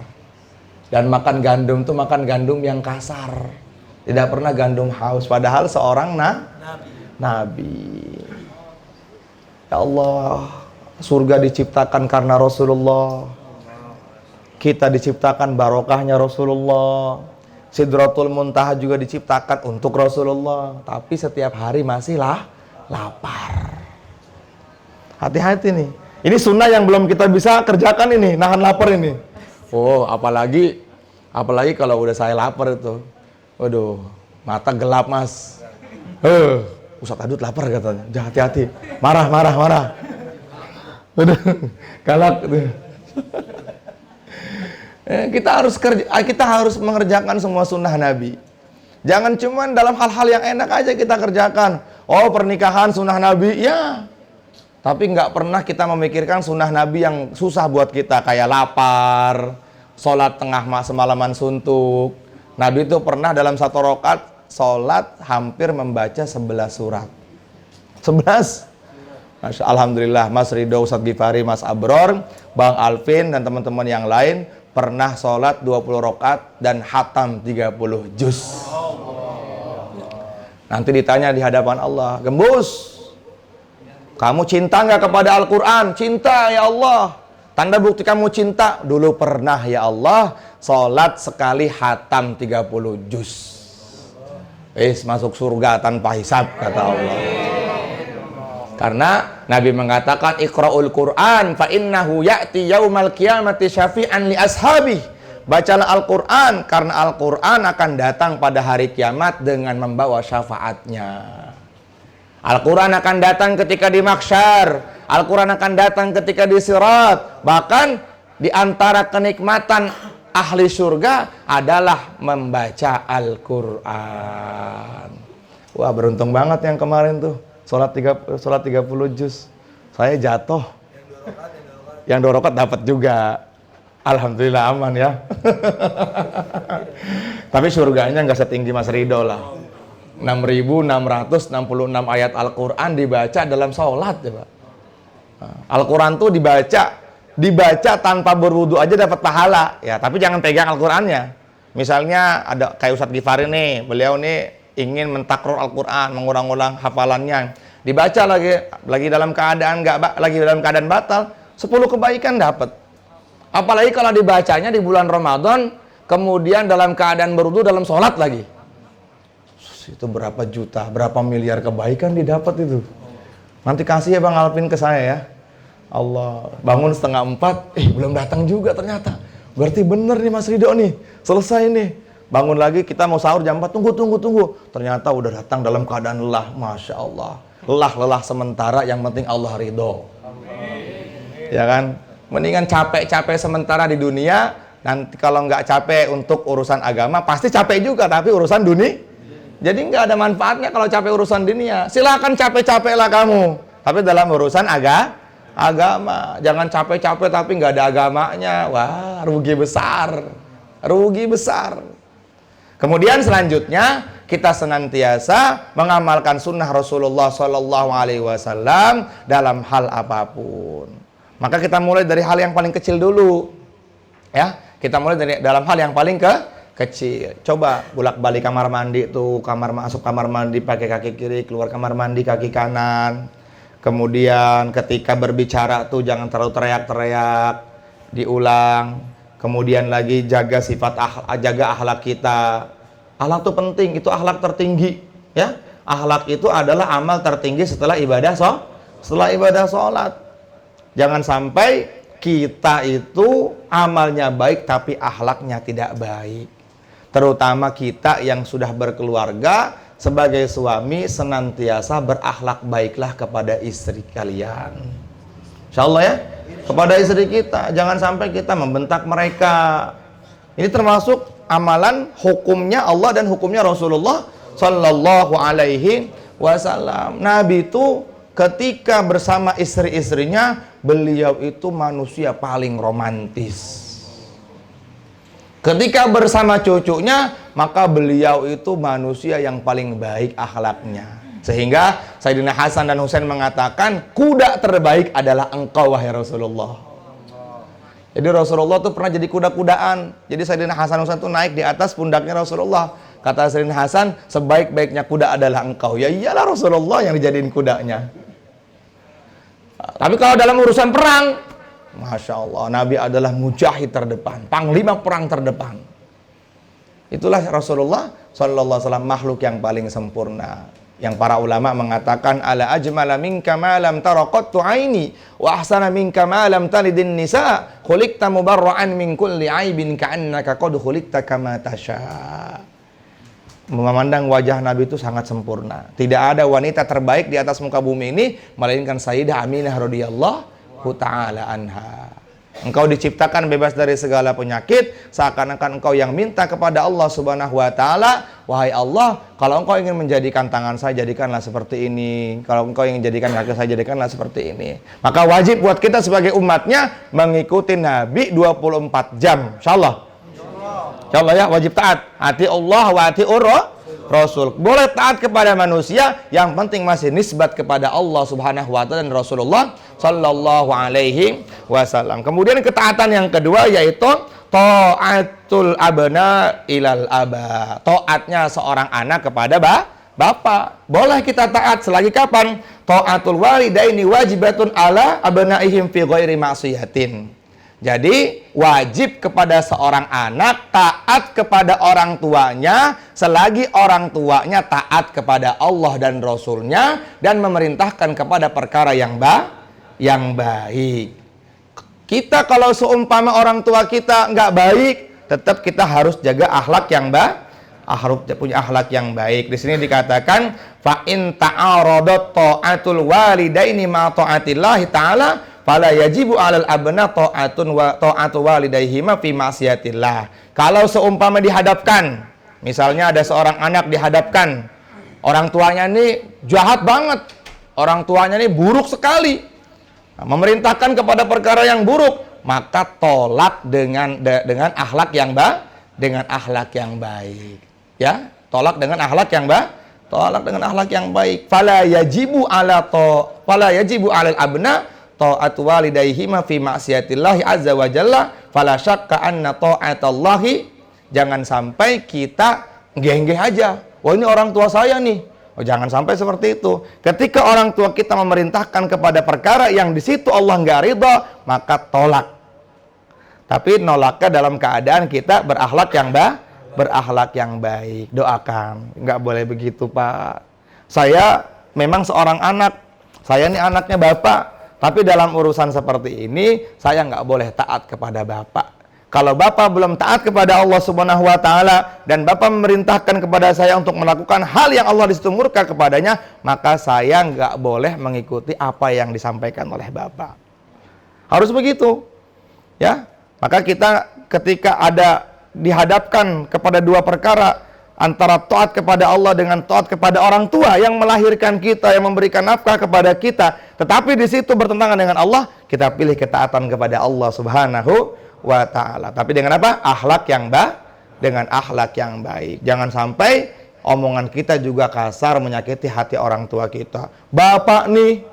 Dan makan gandum tuh makan gandum yang kasar. Tidak pernah gandum haus. Padahal seorang Nabi. Ya Allah, surga diciptakan karena Rasulullah. Kita diciptakan barokahnya Rasulullah. Sidratul Muntaha juga diciptakan untuk Rasulullah. Tapi setiap hari masih lapar. Hati-hati nih. Ini sunnah yang belum kita bisa kerjakan ini, nahan lapar ini. Oh, apalagi kalau udah saya lapar itu. Waduh, mata gelap mas. Ustadz Adut lapar katanya. Jangan hati-hati. Marah. Udah, galak. Kita harus mengerjakan semua sunnah Nabi. Jangan cuman dalam hal-hal yang enak aja kita kerjakan. Oh, pernikahan sunnah Nabi, ya. Tapi nggak pernah kita memikirkan sunnah Nabi yang susah buat kita, kayak lapar, sholat tengah semalaman suntuk. Nabi itu pernah dalam 1 rakaat sholat hampir membaca 11 surat. 11? Masya, Alhamdulillah, Mas Ridho, Ustadz Gifari, Mas Abror, Bang Alvin, dan teman-teman yang lain pernah sholat 20 rakaat dan hatam 30 juz. Nanti ditanya di hadapan Allah, Gembus, kamu cinta nggak kepada Al-Quran? Cinta ya Allah. Tanda bukti kamu cinta? Dulu pernah ya Allah, sholat sekali hatam 30 juz. Masuk surga tanpa hisab, kata Allah. Karena Nabi mengatakan, Iqra'ul Quran fa innahu ya'ti yaumal qiyamati syafi'an li ashabih. Bacalah Al-Quran, karena Al-Quran akan datang pada hari kiamat dengan membawa syafaatnya. Al-Quran akan datang ketika di mahsyar. Al-Quran akan datang ketika di sirat. Bahkan di antara kenikmatan ahli surga adalah membaca Al-Quran. Wah, beruntung banget yang kemarin tuh sholat 30 juz. Saya jatuh. Yang 2 rakaat dapat juga. Alhamdulillah aman ya. Tapi surganya nggak setinggi Mas Rido lah. 6.666 ayat Al-Quran dibaca dalam sholat ya Pak. Al-Quran tuh dibaca tanpa berwudu aja dapat pahala ya. Tapi jangan pegang Al-Qurannya. Misalnya ada kayak Ustadz Gifari nih, beliau nih ingin mentakrur Al-Quran, mengulang-ulang hafalannya. Dibaca lagi dalam keadaan lagi dalam keadaan batal, 10 kebaikan dapat. Apalagi kalau dibacanya di bulan Ramadan, kemudian dalam keadaan berwudu dalam sholat lagi. Itu berapa juta, berapa miliar kebaikan didapat itu. Nanti kasih ya Bang Alvin ke saya ya. Allah, bangun 3:30, belum datang juga ternyata. Berarti bener nih Mas Rido nih, selesai nih. Bangun lagi kita mau sahur jam 4, tunggu. Ternyata udah datang dalam keadaan lelah, Masya Allah. Lelah sementara, yang penting Allah ridho. Amin. Ya kan? Mendingan capek-capek sementara di dunia, nanti kalau nggak capek untuk urusan agama, pasti capek juga, tapi urusan dunia. Jadi nggak ada manfaatnya kalau capek urusan dunia. Silakan capek-capeklah kamu, tapi dalam urusan agama. Jangan capek-capek tapi nggak ada agamanya. Wah, rugi besar. Kemudian selanjutnya kita senantiasa mengamalkan sunnah Rasulullah SAW dalam hal apapun. Maka kita mulai dari hal yang paling kecil dulu, ya. Kita mulai dalam hal yang paling kecil. Coba bolak-balik kamar mandi tuh, masuk kamar mandi pakai kaki kiri, keluar kamar mandi kaki kanan. Kemudian ketika berbicara tuh jangan terlalu teriak-teriak, diulang. Kemudian lagi jaga jaga akhlak kita. Akhlak itu penting, itu akhlak tertinggi, ya. Akhlak itu adalah amal tertinggi setelah ibadah sholat. Jangan sampai kita itu amalnya baik tapi akhlaknya tidak baik. Terutama kita yang sudah berkeluarga, sebagai suami senantiasa berakhlak baiklah kepada istri kalian. Insyaallah ya, kepada istri kita. Jangan sampai kita membentak mereka. Ini termasuk amalan hukumnya Allah dan hukumnya Rasulullah Sallallahu Alaihi Wasallam. Nabi itu ketika bersama istri-istrinya, beliau itu manusia paling romantis. Ketika bersama cucunya, maka beliau itu manusia yang paling baik akhlaknya. Sehingga Sayyidina Hasan dan Husain mengatakan, kuda terbaik adalah engkau wahai Rasulullah. Jadi Rasulullah tuh pernah jadi kuda-kudaan. Jadi Sayyidina Hasan dan Husain tuh naik di atas pundaknya Rasulullah. Kata Sayyidina Hasan, sebaik-baiknya kuda adalah engkau. Ya iyalah Rasulullah yang dijadiin kudanya. Tapi kalau dalam urusan perang, Masya Allah, Nabi adalah mujahid terdepan, panglima perang terdepan. Itulah Rasulullah Sallallahu Alaihi Wasallam, makhluk yang paling sempurna. Yang para ulama mengatakan, ala ajmala minka ma lam tara qattu aini wa ahsana minka ma lam talidin nisa khuliqta mubarra'an min kulli aibin ka'annaka qad khuliqta kama tasha. Memandang wajah Nabi itu sangat sempurna. Tidak ada wanita terbaik di atas muka bumi ini melainkan Sayyidah Aminah radhiyallahu ta'ala anha. Engkau diciptakan bebas dari segala penyakit, seakan-akan engkau yang minta kepada Allah Subhanahu wa taala, wahai Allah, kalau engkau ingin menjadikan tangan saya, jadikanlah seperti ini. Kalau engkau ingin jadikan kaki saya, jadikanlah seperti ini. Maka wajib buat kita sebagai umatnya mengikuti Nabi 24 jam. Insyaallah. Insyaallah ya, wajib taat. Ati Allah wa ati Rasul. Boleh taat kepada manusia, yang penting masih nisbat kepada Allah Subhanahu wa taala dan Rasulullah Sallallahu Alaihi Wasallam. Kemudian ketaatan yang kedua yaitu taatul abna ilal aba. Taatnya seorang anak kepada bapak. Boleh kita taat selagi kapan? Taatul walidaini wajibatun ala abnaihim fi ghairi ma'siyatin. Jadi wajib kepada seorang anak taat kepada orang tuanya selagi orang tuanya taat kepada Allah dan Rasulnya dan memerintahkan kepada perkara yang baik. Kita kalau seumpama orang tua kita nggak baik, tetap kita harus jaga akhlak punya akhlak yang baik. Di sini dikatakan fa in ta'aradat ta'atul walidaini ma ta'atillahi ta'ala fala yajibu 'alal abna ta'atu walidaihima fi ma'siyatillah. Kalau seumpama dihadapkan, misalnya ada seorang anak dihadapkan, orang tuanya ini jahat banget, orang tuanya ini buruk sekali, memerintahkan kepada perkara yang buruk, maka tolak dengan akhlak yang baik. Ya, tolak dengan akhlak yang baik. Fala yajibu 'alal abna ta'atu walidaihima fi ma'siyatillahi azza wa jalla fala syakka anna ta'atallahi. Jangan sampai kita nggeh-nggeh aja. Wah, ini orang tua saya nih. Oh, jangan sampai seperti itu. Ketika orang tua kita memerintahkan kepada perkara yang di situ Allah nggak ridha, maka tolak. Tapi nolaknya dalam keadaan kita berakhlak yang baik. Doakan. Nggak boleh begitu, Pak. Saya memang seorang anak. Saya ini anaknya Bapak. Tapi dalam urusan seperti ini, saya nggak boleh taat kepada Bapak. Kalau Bapak belum taat kepada Allah Subhanahu wa Ta'ala dan Bapak memerintahkan kepada saya untuk melakukan hal yang Allah di situ murka kepadanya, maka saya nggak boleh mengikuti apa yang disampaikan oleh Bapak. Harus begitu, ya. Maka kita ketika ada dihadapkan kepada dua perkara, antara taat kepada Allah dengan taat kepada orang tua yang melahirkan kita, yang memberikan nafkah kepada kita, tetapi di situ bertentangan dengan Allah, kita pilih ketaatan kepada Allah Subhanahu wa Ta'ala. Tapi dengan apa? Dengan akhlak yang baik. Jangan sampai omongan kita juga kasar, menyakiti hati orang tua kita. Bapak nih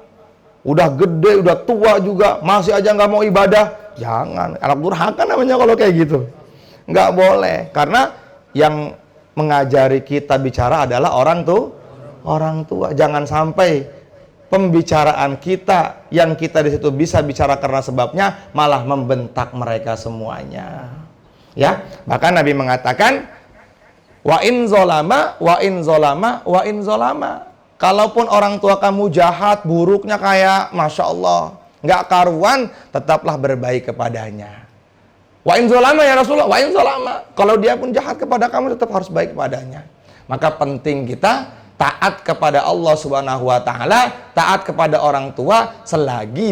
udah gede, udah tua juga, masih aja nggak mau ibadah. Jangan, anak durhaka namanya kalau kayak gitu. Nggak boleh, karena yang mengajari kita bicara adalah orang tua. Jangan sampai pembicaraan kita yang kita di situ bisa bicara karena sebabnya malah membentak mereka semuanya. Ya, bahkan Nabi mengatakan wa in zolama. Kalaupun orang tua kamu jahat, buruknya kayak Masya Allah, nggak karuan, tetaplah berbaik kepadanya. Wa in zolama ya Rasulullah, wa in zolama. Kalau dia pun jahat kepada kamu, tetap harus baik kepadanya. Maka penting kita taat kepada Allah Subhanahu wa Ta'ala, taat kepada orang tua selagi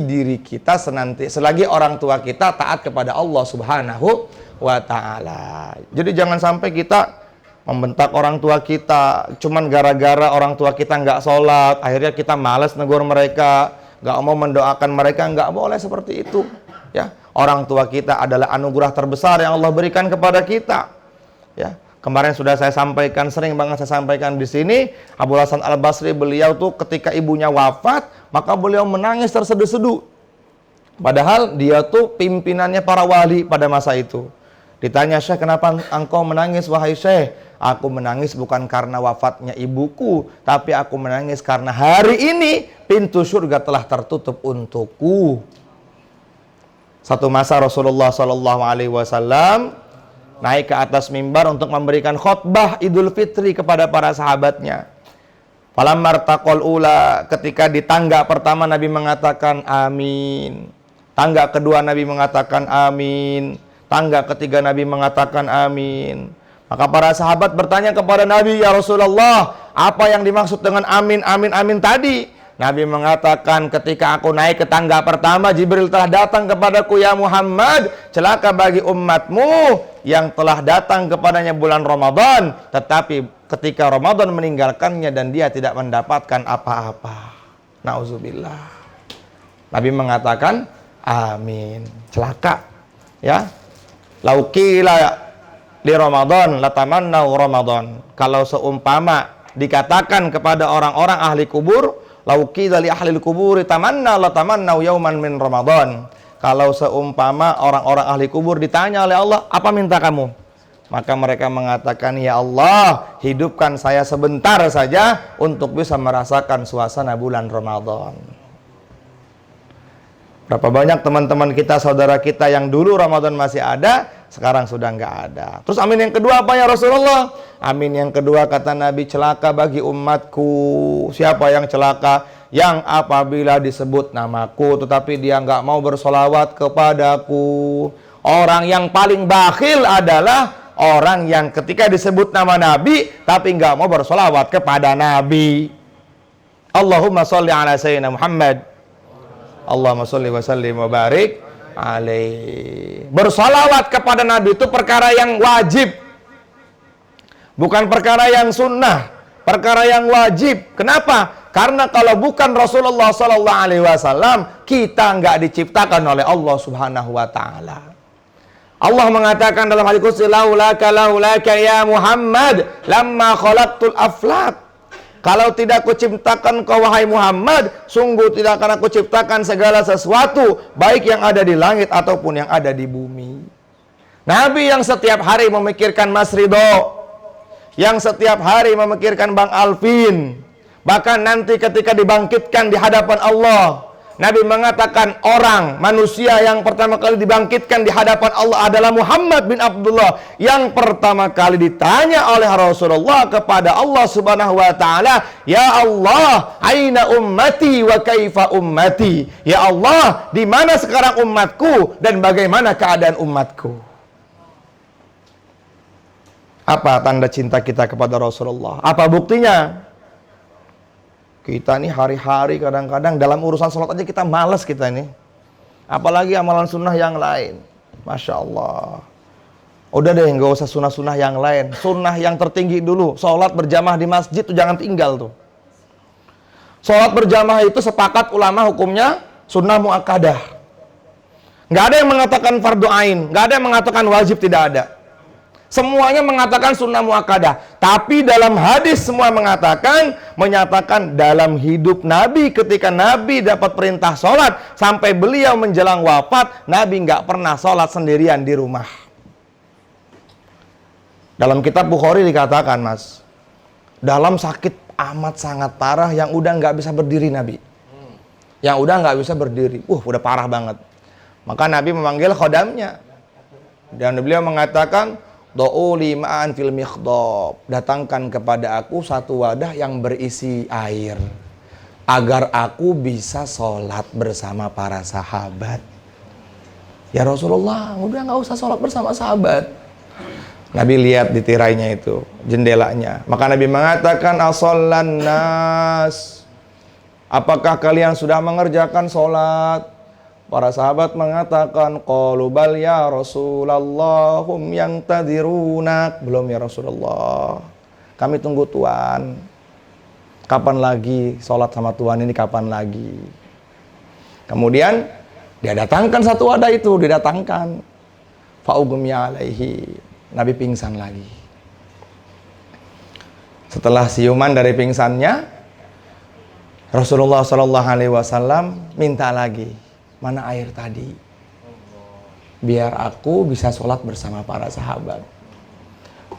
selagi orang tua kita taat kepada Allah Subhanahu wa Ta'ala. Jadi jangan sampai kita membentak orang tua kita cuman gara-gara orang tua kita nggak sholat, akhirnya kita malas negur mereka, nggak mau mendoakan mereka. Nggak boleh seperti itu, ya. Orang tua kita adalah anugerah terbesar yang Allah berikan kepada kita, ya. Kemarin sudah saya sampaikan, sering banget saya sampaikan di sini, Abu Hasan Al-Basri, beliau tuh ketika ibunya wafat, maka beliau menangis terseduh-seduh. Padahal dia tuh pimpinannya para wali pada masa itu. Ditanya, Syekh, kenapa engkau menangis wahai Syekh? Aku menangis bukan karena wafatnya ibuku, tapi aku menangis karena hari ini pintu surga telah tertutup untukku. Satu masa Rasulullah SAW naik ke atas mimbar untuk memberikan khutbah Idul Fitri kepada para sahabatnya. Falamma taqal ula, ketika di tangga pertama Nabi mengatakan amin. Tangga kedua Nabi mengatakan amin. Tangga ketiga Nabi mengatakan amin. Maka para sahabat bertanya kepada Nabi, ya Rasulullah, apa yang dimaksud dengan amin, amin, amin tadi? Nabi mengatakan, ketika aku naik ke tangga pertama, Jibril telah datang kepadaku, ya Muhammad, celaka bagi umatmu yang telah datang kepadanya bulan Ramadan, tetapi ketika Ramadan meninggalkannya dan dia tidak mendapatkan apa-apa. Nauzubillah. Nabi mengatakan, amin. Celaka. Ya. Laukila di Ramadan, latamannau Ramadan. Kalau seumpama dikatakan kepada orang-orang ahli kubur, laukila li ahli kubur tamanna latamannau yauman min Ramadan. Kalau seumpama orang-orang ahli kubur ditanya oleh Allah, apa minta kamu? Maka mereka mengatakan, ya Allah, hidupkan saya sebentar saja untuk bisa merasakan suasana bulan Ramadan. Berapa banyak teman-teman kita, saudara kita yang dulu Ramadan masih ada, sekarang sudah nggak ada. Terus amin yang kedua apa ya Rasulullah? Amin yang kedua kata Nabi, celaka bagi umatku. Siapa yang celaka? Yang apabila disebut namaku tetapi dia nggak mau bersolawat kepadaku. Orang yang paling bakhil adalah orang yang ketika disebut nama Nabi tapi nggak mau bersolawat kepada Nabi. Allahumma sholli ala sayyidina Muhammad. Allahumma sholli wa sallim wa barik alaihi. Bersolawat kepada Nabi itu perkara yang wajib, bukan perkara yang sunnah, perkara yang wajib. Kenapa? Karena kalau bukan Rasulullah Sallallahu Alaihi Wasallam, kita nggak diciptakan oleh Allah Subhanahu Wa Taala. Allah mengatakan dalam hadits qudsi, laulaka ya Muhammad lamma khalaqtul aflak. Kalau tidak kuciptakan kau wahai Muhammad, sungguh tidak akan aku ciptakan segala sesuatu, baik yang ada di langit ataupun yang ada di bumi. Nabi yang setiap hari memikirkan Mas Ridho, yang setiap hari memikirkan Bang Alvin, bahkan nanti ketika dibangkitkan di hadapan Allah, Nabi mengatakan orang, manusia yang pertama kali dibangkitkan di hadapan Allah adalah Muhammad bin Abdullah. Yang pertama kali ditanya oleh Rasulullah kepada Allah Subhanahu wa Ta'ala, ya Allah, aina ummati wa kaifa ummati. Ya Allah, di mana sekarang umatku dan bagaimana keadaan umatku? Apa tanda cinta kita kepada Rasulullah? Apa buktinya? Kita nih hari-hari kadang-kadang dalam urusan sholat aja kita malas kita ini. Apalagi amalan sunnah yang lain. Masya Allah. Udah deh, nggak usah sunnah-sunnah yang lain. Sunnah yang tertinggi dulu. Sholat berjamaah di masjid tuh jangan tinggal tuh. Sholat berjamaah itu sepakat ulama hukumnya sunnah muakkadah. Nggak ada yang mengatakan fardu ain. Nggak ada yang mengatakan wajib, tidak ada. Semuanya mengatakan sunnah muakkadah. Tapi dalam hadis semua menyatakan dalam hidup Nabi, ketika Nabi dapat perintah sholat sampai beliau menjelang wafat, Nabi nggak pernah sholat sendirian di rumah. Dalam kitab Bukhari dikatakan, Mas, dalam sakit amat sangat parah yang udah nggak bisa berdiri Nabi. Yang udah nggak bisa berdiri. Udah parah banget. Maka Nabi memanggil khodamnya. Dan beliau mengatakan, do'uli ma'an fil mikhdab, datangkan kepada aku satu wadah yang berisi air agar aku bisa sholat bersama para sahabat. Ya Rasulullah, udah nggak usah sholat bersama sahabat. Nabi lihat di tirainya itu, jendelanya. Maka Nabi mengatakan, asollan nas, apakah kalian sudah mengerjakan sholat? Para sahabat mengatakan, qalu bal ya Rasulullah hum yang tadirunak. Belum ya Rasulullah, kami tunggu Tuhan. Kapan lagi sholat sama Tuhan ini, kapan lagi? Kemudian dia datangkan satu wadah itu, didatangkan. Fa'ugumya alaihi, Nabi pingsan lagi. Setelah siuman dari pingsannya, Rasulullah SAW minta lagi, mana air tadi? Biar aku bisa sholat bersama para sahabat.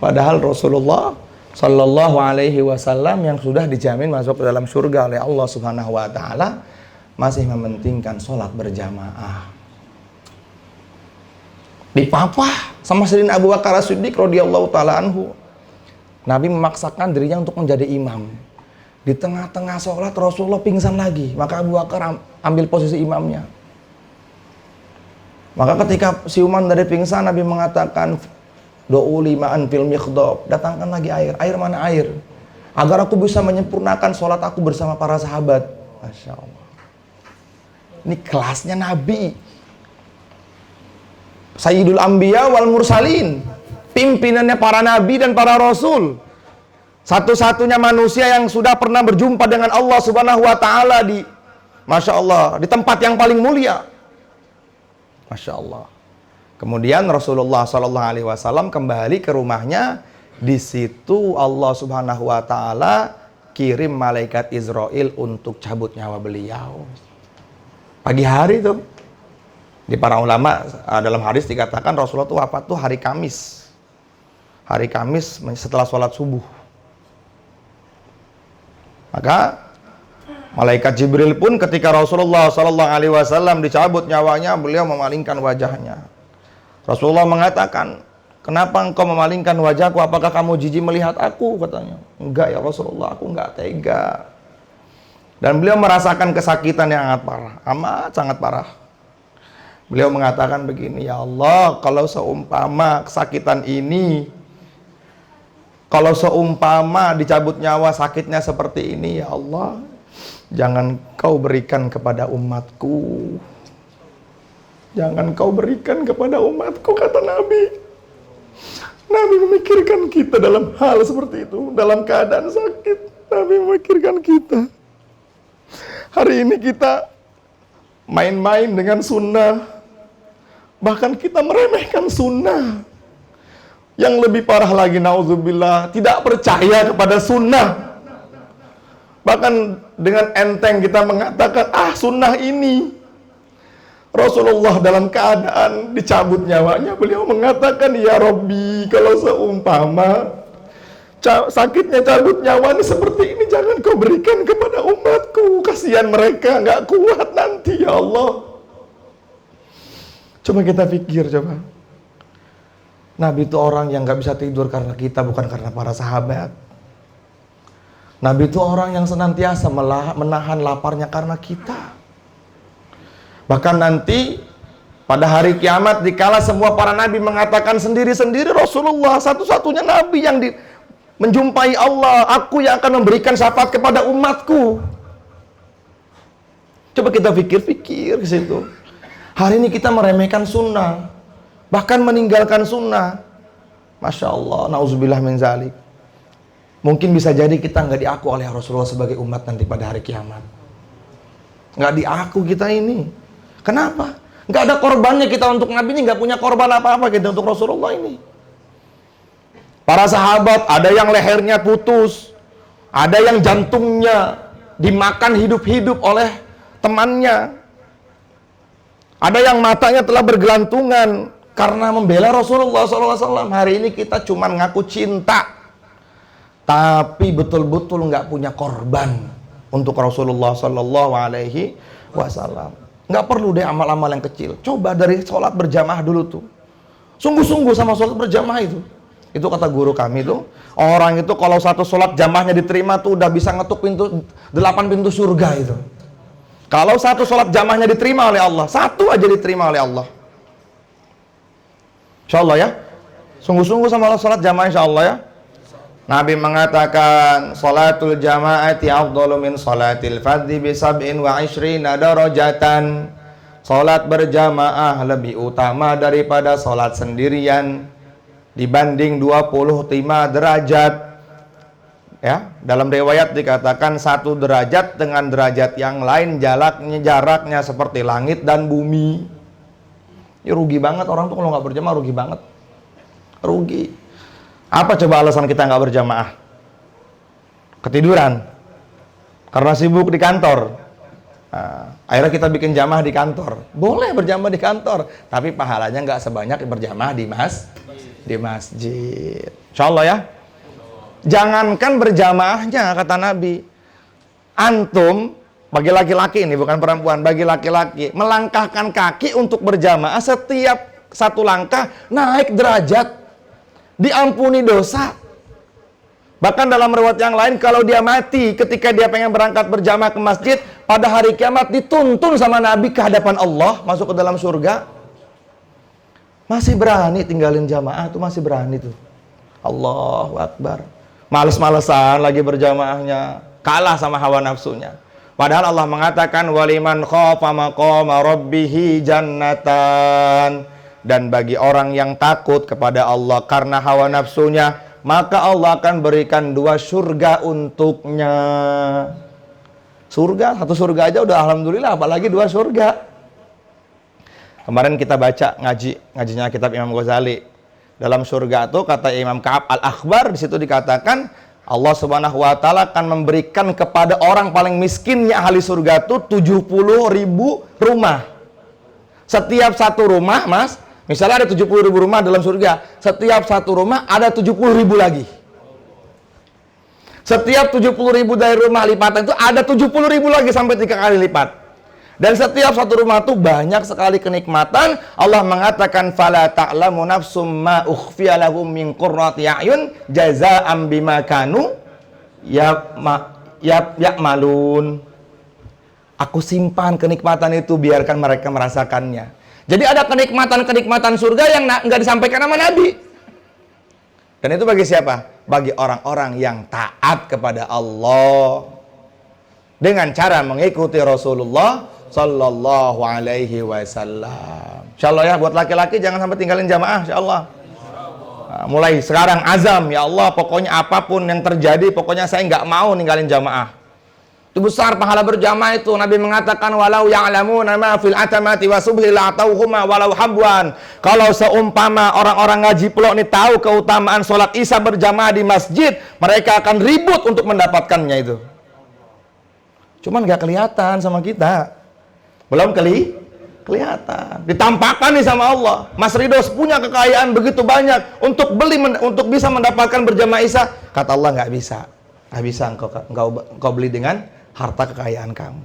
Padahal Rasulullah Sallallahu Alaihi Wasallam yang sudah dijamin masuk ke dalam surga oleh Allah Subhanahu Wa Taala masih mementingkan sholat berjamaah. Dipapah sama Sayyidina Abu Bakar As-Siddiq radhiyallahu taala anhu. Nabi memaksakan dirinya untuk menjadi imam. Di tengah-tengah sholat Rasulullah pingsan lagi, maka Abu Bakar ambil posisi imamnya. Maka ketika siuman dari pingsan, Nabi mengatakan, do'uli ma'an fil mikhdab, datangkan lagi air. Air mana air? Agar aku bisa menyempurnakan sholat aku bersama para sahabat. Masya Allah. Ini kelasnya Nabi. Sayyidul Anbiya wal Mursalin. Pimpinannya para Nabi dan para Rasul. Satu-satunya manusia yang sudah pernah berjumpa dengan Allah Subhanahu Wa Ta'ala di, Masya Allah, di tempat yang paling mulia. Masya Allah. Kemudian Rasulullah Sallallahu Alaihi Wasallam kembali ke rumahnya. Di situ Allah Subhanahu Wa Taala kirim malaikat Israel untuk cabut nyawa beliau. Pagi hari tuh, di para ulama dalam hadis dikatakan Rasulullah itu wafat tuh hari Kamis. Hari Kamis setelah sholat subuh. Maka malaikat Jibril pun ketika Rasulullah Sallallahu Alaihi Wasallam dicabut nyawanya, beliau memalingkan wajahnya. Rasulullah mengatakan, kenapa engkau memalingkan wajahku? Apakah kamu jijik melihat aku? Katanya. Enggak ya Rasulullah, aku enggak tega. Dan beliau merasakan kesakitan yang sangat parah, amat sangat parah. Beliau mengatakan begini, ya Allah, kalau seumpama kesakitan ini, kalau seumpama dicabut nyawa sakitnya seperti ini, ya Allah, jangan kau berikan kepada umatku. Jangan kau berikan kepada umatku, kata Nabi. Nabi memikirkan kita dalam hal seperti itu, dalam keadaan sakit. Nabi memikirkan kita. Hari ini kita main-main dengan sunnah. Bahkan kita meremehkan sunnah. Yang lebih parah lagi, naudzubillah, tidak percaya kepada sunnah. Bahkan dengan enteng kita mengatakan, sunnah ini. Rasulullah dalam keadaan dicabut nyawanya, beliau mengatakan, ya Rabbi, kalau seumpama sakitnya cabut nyawa ini seperti ini, jangan kau berikan kepada umatku. Kasihan mereka, nggak kuat nanti, ya Allah. Coba kita pikir, coba. Nabi itu orang yang gak bisa tidur karena kita, bukan karena para sahabat. Nabi itu orang yang senantiasa menahan laparnya karena kita. Bahkan nanti pada hari kiamat, dikala semua para nabi mengatakan sendiri-sendiri, Rasulullah satu-satunya nabi yang menjumpai Allah, aku yang akan memberikan syafaat kepada umatku. Coba kita pikir-pikir ke situ. Hari ini kita meremehkan sunnah, bahkan meninggalkan sunnah. Masya Allah, na'udzubillah min zalik. Mungkin bisa jadi kita nggak diaku oleh Rasulullah sebagai umat nanti pada hari kiamat. Nggak diaku kita ini. Kenapa? Nggak ada korbannya kita untuk Nabi ini, nggak punya korban apa-apa kita untuk Rasulullah ini. Para sahabat, ada yang lehernya putus, ada yang jantungnya dimakan hidup-hidup oleh temannya. Ada yang matanya telah bergelantungan karena membela Rasulullah SAW. Hari ini kita cuma ngaku cinta, tapi betul-betul nggak punya korban untuk Rasulullah SAW. Nggak perlu deh amal-amal yang kecil. Coba dari sholat berjamaah dulu tuh. Sungguh-sungguh sama sholat berjamaah itu. Itu kata guru kami tuh, orang itu kalau satu sholat jamaahnya diterima tuh udah bisa ngetuk 8 pintu surga itu. Kalau satu sholat jamaahnya diterima oleh Allah, satu aja diterima oleh Allah. Insya Allah ya. Sungguh-sungguh sama sholat jamaah insya Allah ya. Nabi mengatakan, sholatul jama'ati afdalu min sholatil fardhi bi sab'in wa ishrina darajatan. Sholat berjamaah lebih utama daripada sholat sendirian dibanding 25 derajat. Ya, dalam riwayat dikatakan 1 derajat dengan derajat yang lain jaraknya seperti langit dan bumi. Ya, rugi banget orang tuh kalau nggak berjamaah, rugi banget. Rugi. Apa coba alasan kita nggak berjamaah? Ketiduran. Karena sibuk di kantor. Nah, akhirnya kita bikin jamaah di kantor. Boleh berjamaah di kantor, tapi pahalanya nggak sebanyak berjamaah di masjid. Insya Allah ya. Jangankan berjamaahnya, kata Nabi, antum, bagi laki-laki ini bukan perempuan, bagi laki-laki, melangkahkan kaki untuk berjamaah, setiap satu langkah naik derajat, diampuni dosa. Bahkan dalam riwayat yang lain, kalau dia mati ketika dia pengen berangkat berjamaah ke masjid, pada hari kiamat dituntun sama Nabi ke hadapan Allah, masuk ke dalam surga. Masih berani tinggalin jamaah tuh, masih berani tuh. Allahu Akbar. Males-malesan lagi berjamaahnya, kalah sama hawa nafsunya. Padahal Allah mengatakan, waliman khafa maqama rabbih jannatan. Dan bagi orang yang takut kepada Allah karena hawa nafsunya, maka Allah akan berikan 2 surga untuknya. Surga, 1 surga aja udah alhamdulillah, apalagi 2 surga. Kemarin kita baca ngajinya kitab Imam Ghazali. Dalam surga itu kata Imam Ka'ab Al-Akhbar, di situ dikatakan Allah Subhanahu wa taala akan memberikan kepada orang paling miskinnya ahli surga itu 70.000 rumah. Setiap satu rumah, Mas, misalnya ada 70.000 rumah dalam surga, setiap satu rumah ada 70.000 lagi. Setiap 70.000 dari rumah lipatan itu ada 70.000 lagi sampai 3 kali lipat. Dan setiap satu rumah itu banyak sekali kenikmatan. Allah mengatakan, fala ta'lamu nafsum ma ukhfiya lahum min qurrati a'yun jazaa'an bima kanu ya'malun. Aku simpan kenikmatan itu, biarkan mereka merasakannya. Jadi ada kenikmatan-kenikmatan surga yang nggak disampaikan sama Nabi. Dan itu bagi siapa? Bagi orang-orang yang taat kepada Allah dengan cara mengikuti Rasulullah Sallallahu Alaihi Wasallam. Insya Allah ya, buat laki-laki jangan sampai tinggalin jamaah, Insya Allah. Nah, mulai sekarang azam, ya Allah, pokoknya apapun yang terjadi, pokoknya saya nggak mau ninggalin jamaah. Itu besar pahala berjamaah itu. Nabi mengatakan walau ya'lamuna ma fil atamati wa subhi la'tauhuma walau habwan. Kalau seumpama orang-orang ngaji pelok ini tahu keutamaan sholat Isya berjamaah di masjid, mereka akan ribut untuk mendapatkannya itu. Cuman nggak kelihatan sama kita. Belum kelihatan. Ditampakkan nih sama Allah. Mas Ridho punya kekayaan begitu banyak untuk untuk bisa mendapatkan berjamaah Isya. Kata Allah nggak bisa. Nggak bisa engkau beli dengan harta kekayaan kamu.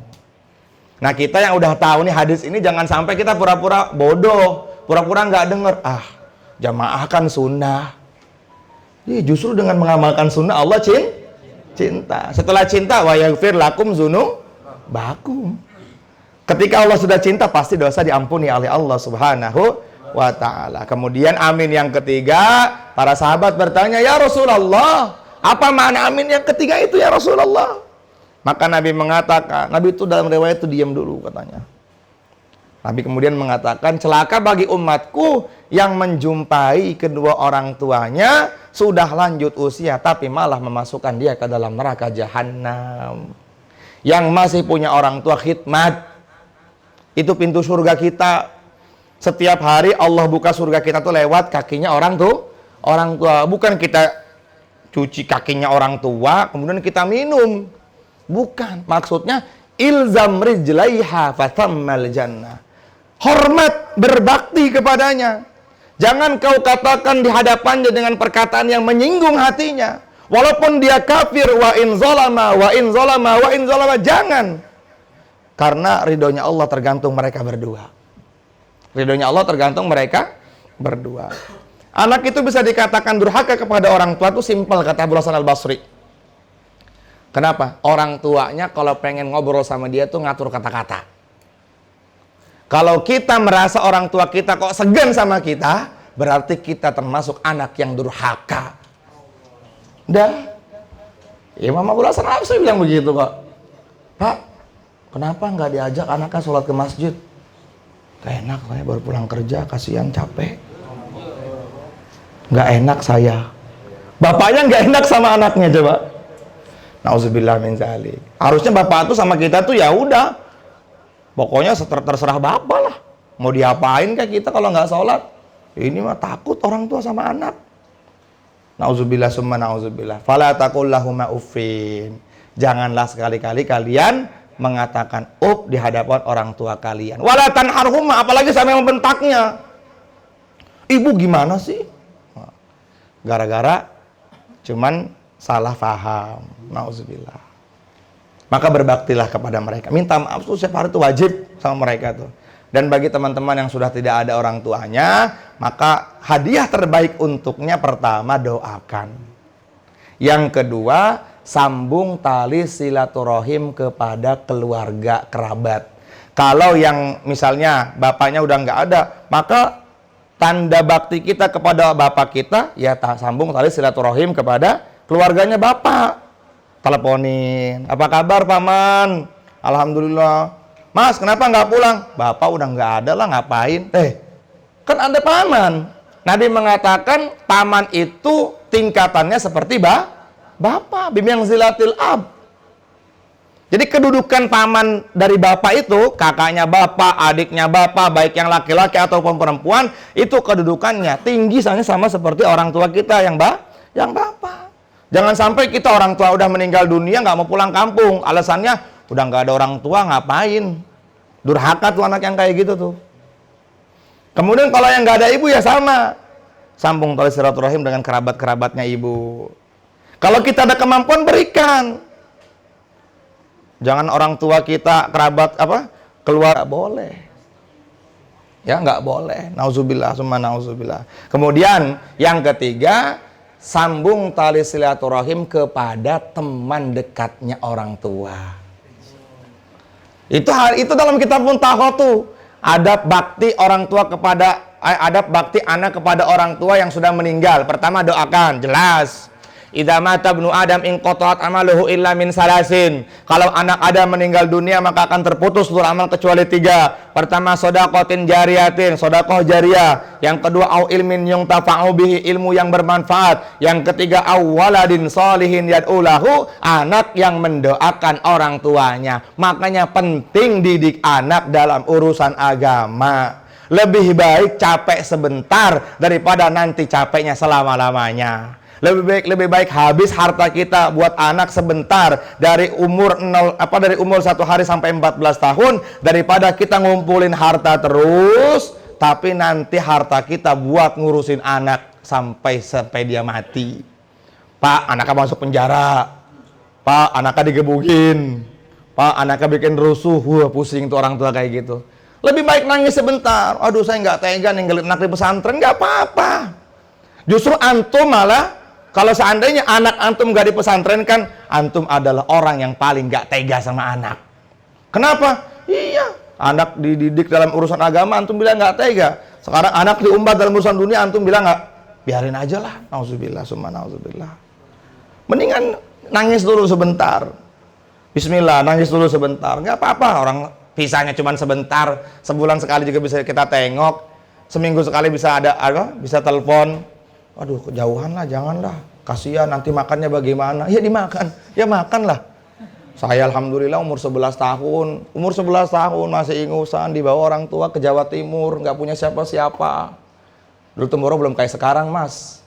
Nah, kita yang udah tahu nih hadis ini, jangan sampai kita pura-pura bodoh, pura-pura nggak denger. Jamaah kan sunnah. Justru dengan mengamalkan sunnah Allah cinta. Setelah cinta, wa yaghfir lakum dzunubakum. Ketika Allah sudah cinta, pasti dosa diampuni oleh Allah Subhanahu wa ta'ala. Kemudian amin yang ketiga, para sahabat bertanya, ya Rasulullah, apa makna amin yang ketiga itu ya Rasulullah? Maka Nabi mengatakan, Nabi itu dalam riwayat itu diam dulu katanya. Nabi kemudian mengatakan, celaka bagi umatku yang menjumpai kedua orang tuanya sudah lanjut usia tapi malah memasukkan dia ke dalam neraka jahanam. Yang masih punya orang tua khidmat, itu pintu surga kita. Setiap hari Allah buka surga kita tuh lewat kakinya orang tua. Bukan kita cuci kakinya orang tua kemudian kita minum. Bukan, maksudnya ilzam rijlaiha fatammal jannah. Hormat, berbakti kepadanya. Jangan kau katakan di hadapannya dengan perkataan yang menyinggung hatinya. Walaupun dia kafir, wa in zalama, jangan. Karena ridhonya Allah tergantung mereka berdua. Ridhonya Allah tergantung mereka berdua. Anak itu bisa dikatakan durhaka kepada orang tua itu simpel, kata Abu Hasan Al-Basri. Kenapa? Orang tuanya kalau pengen ngobrol sama dia tuh ngatur kata-kata. Kalau kita merasa orang tua kita kok segan sama kita, berarti kita termasuk anak yang durhaka. Dah. Imam Abu Hasan Al-Basri bilang begitu kok. Pak, kenapa nggak diajak anaknya sholat ke masjid? Gak enak, saya baru pulang kerja, kasihan capek. Nggak enak saya. Bapaknya nggak enak sama anaknya, coba. Nauzubillah min dzalik. Harusnya bapak tuh sama kita tuh ya udah, pokoknya terserah bapak lah. Mau diapain kayak kita kalau nggak sholat? Ini mah takut orang tua sama anak. Nauzubillah summa nauzubillah. Fala taqul lahuma uffin. Janganlah sekali-kali kalian mengatakan di hadapan orang tua kalian. Wala tanharhuma, apalagi sampai membentaknya. Ibu gimana sih? Gara-gara cuman salah paham. Nauzubillah. Maka berbaktilah kepada mereka. Minta maaf tuh setiap hari itu wajib sama mereka tuh. Dan bagi teman-teman yang sudah tidak ada orang tuanya, maka hadiah terbaik untuknya pertama doakan. Yang kedua, sambung tali silaturahim kepada keluarga kerabat. Kalau yang misalnya bapaknya udah nggak ada, maka tanda bakti kita kepada bapak kita ya sambung tali silaturahim kepada keluarganya bapak. Teleponin, apa kabar paman? Alhamdulillah. Mas, kenapa nggak pulang? Bapak udah nggak ada lah, ngapain? Kan ada paman. Nabi mengatakan paman itu tingkatannya seperti bapak, bimang zilatil ab. Jadi kedudukan paman dari bapak itu, kakaknya bapak, adiknya bapak, baik yang laki-laki ataupun perempuan, itu kedudukannya tinggi sama seperti orang tua kita yang bapak. Jangan sampai kita orang tua udah meninggal dunia nggak mau pulang kampung, alasannya udah nggak ada orang tua ngapain? Durhaka tuh anak yang kayak gitu tuh. Kemudian kalau yang nggak ada ibu ya sama, sambung tali silaturahim dengan kerabat-kerabatnya ibu. Kalau kita ada kemampuan berikan. Jangan orang tua kita kerabat keluar nggak boleh. Ya nggak boleh. Nauzubillah summa nauzubillah. Kemudian yang ketiga, sambung tali silaturahim kepada teman dekatnya orang tua. Itu dalam kitab Muntaha tuh. Adab bakti orang tua kepada adab bakti anak kepada orang tua yang sudah meninggal. Pertama, doakan, jelas. Idza mata ibnu Adam in qata'at amaluhu illa min salasin. Kalau anak Adam meninggal dunia maka akan terputus seluruh amal kecuali 3. Pertama, shadaqatin jariyatin, sedekah jariah. Yang kedua, au ilmin yuntafa'u bihi, ilmu yang bermanfaat. Yang ketiga, au waladin sholihin yad'u lahu, anak yang mendoakan orang tuanya. Makanya penting didik anak dalam urusan agama. Lebih baik capek sebentar daripada nanti capeknya selama-lamanya. Lebih baik habis harta kita buat anak sebentar dari umur 1 hari sampai 14 tahun daripada kita ngumpulin harta terus tapi nanti harta kita buat ngurusin anak sampai dia mati. Pak, anaknya masuk penjara. Pak, anaknya digebukin. Pak, anaknya bikin rusuh. Wah, pusing tuh orang tua kayak gitu. Lebih baik nangis sebentar. Aduh, saya nggak tega ninggalin anak di pesantren. Nggak apa-apa. Justru antum malah, kalau seandainya anak antum gak di pesantren kan, antum adalah orang yang paling gak tega sama anak. Kenapa? Iya, anak dididik dalam urusan agama, antum bilang gak tega. Sekarang anak diumbar dalam urusan dunia, antum bilang gak, biarin aja lah. Nauzubillah, summa nauzubillah. Mendingan nangis dulu sebentar. Bismillah, nangis dulu sebentar. Gak apa-apa, orang pisahnya cuma sebentar. Sebulan sekali juga bisa kita tengok. Seminggu sekali bisa bisa telepon. Aduh, kejauhan lah, janganlah. Kasihan nanti makannya bagaimana? Ya dimakan, ya makanlah. Saya alhamdulillah umur 11 tahun. Umur 11 tahun masih ingusan dibawa orang tua ke Jawa Timur, nggak punya siapa-siapa. Dulu Temboro belum kayak sekarang, Mas.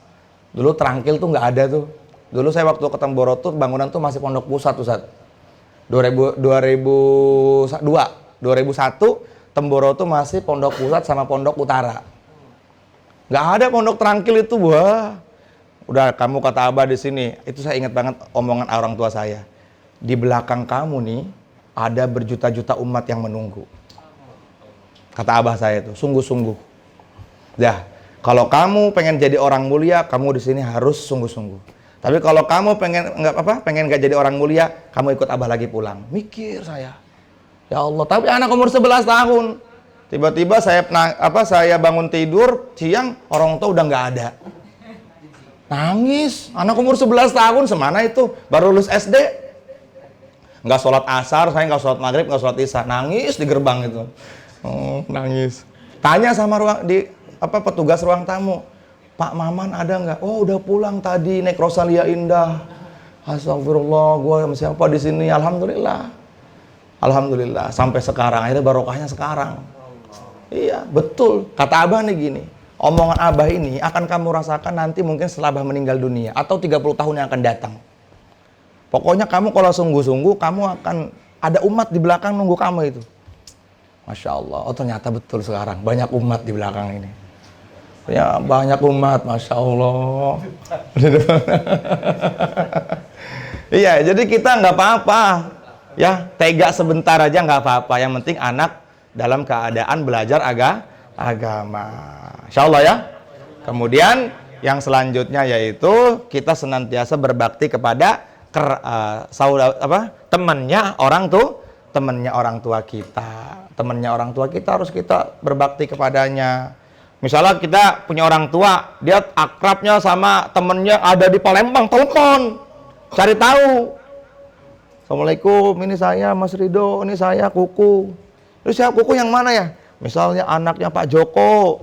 Dulu Trangkil tuh nggak ada tuh. Dulu saya waktu ke Temboro tuh bangunan tuh masih pondok pusat tuh, 2001 Temboro tuh masih pondok pusat sama pondok utara. Nggak ada pondok Trangkil itu, wah. Udah, kamu kata Abah di sini, itu saya ingat banget omongan orang tua saya. Di belakang kamu nih, ada berjuta-juta umat yang menunggu. Kata Abah saya itu, sungguh-sungguh. Dah, kalau kamu pengen jadi orang mulia, kamu di sini harus sungguh-sungguh. Tapi kalau kamu pengen nggak jadi orang mulia, kamu ikut Abah lagi pulang. Mikir saya. Ya Allah, tapi anak umur 11 tahun. Tiba-tiba saya bangun tidur siang, orang tua udah nggak ada. Nangis, anak umur 11 tahun, semana itu, baru lulus SD. Nggak sholat asar, saya nggak sholat maghrib, nggak sholat isya. Nangis di gerbang itu. Nangis. Tanya sama petugas ruang tamu, Pak Maman ada nggak? Oh, udah pulang tadi naik Rosalia Indah. Astagfirullah, gue sama siapa di sini? Alhamdulillah. Alhamdulillah, sampai sekarang, akhirnya barokahnya sekarang. Iya, betul. Kata Abah nih gini, omongan Abah ini akan kamu rasakan nanti mungkin setelah Abah meninggal dunia atau 30 tahun yang akan datang. Pokoknya kamu kalau sungguh-sungguh, kamu akan ada umat di belakang nunggu kamu itu. Masya Allah, oh ternyata betul sekarang, banyak umat di belakang ini. Ya, banyak umat, Masya Allah. Iya, jadi kita nggak apa-apa. Ya, tega sebentar aja nggak apa-apa. Yang penting anak dalam keadaan belajar agama. Insya Allah ya. Kemudian yang selanjutnya yaitu kita senantiasa berbakti kepada temannya orang tua kita. Temannya orang tua kita harus kita berbakti kepadanya. Misalnya kita punya orang tua, dia akrabnya sama temennya ada di Palembang, telepon, cari tahu. Assalamualaikum, ini saya Mas Rido, ini saya Kuku. Terus siapa Kuku yang mana ya? Misalnya anaknya Pak Joko.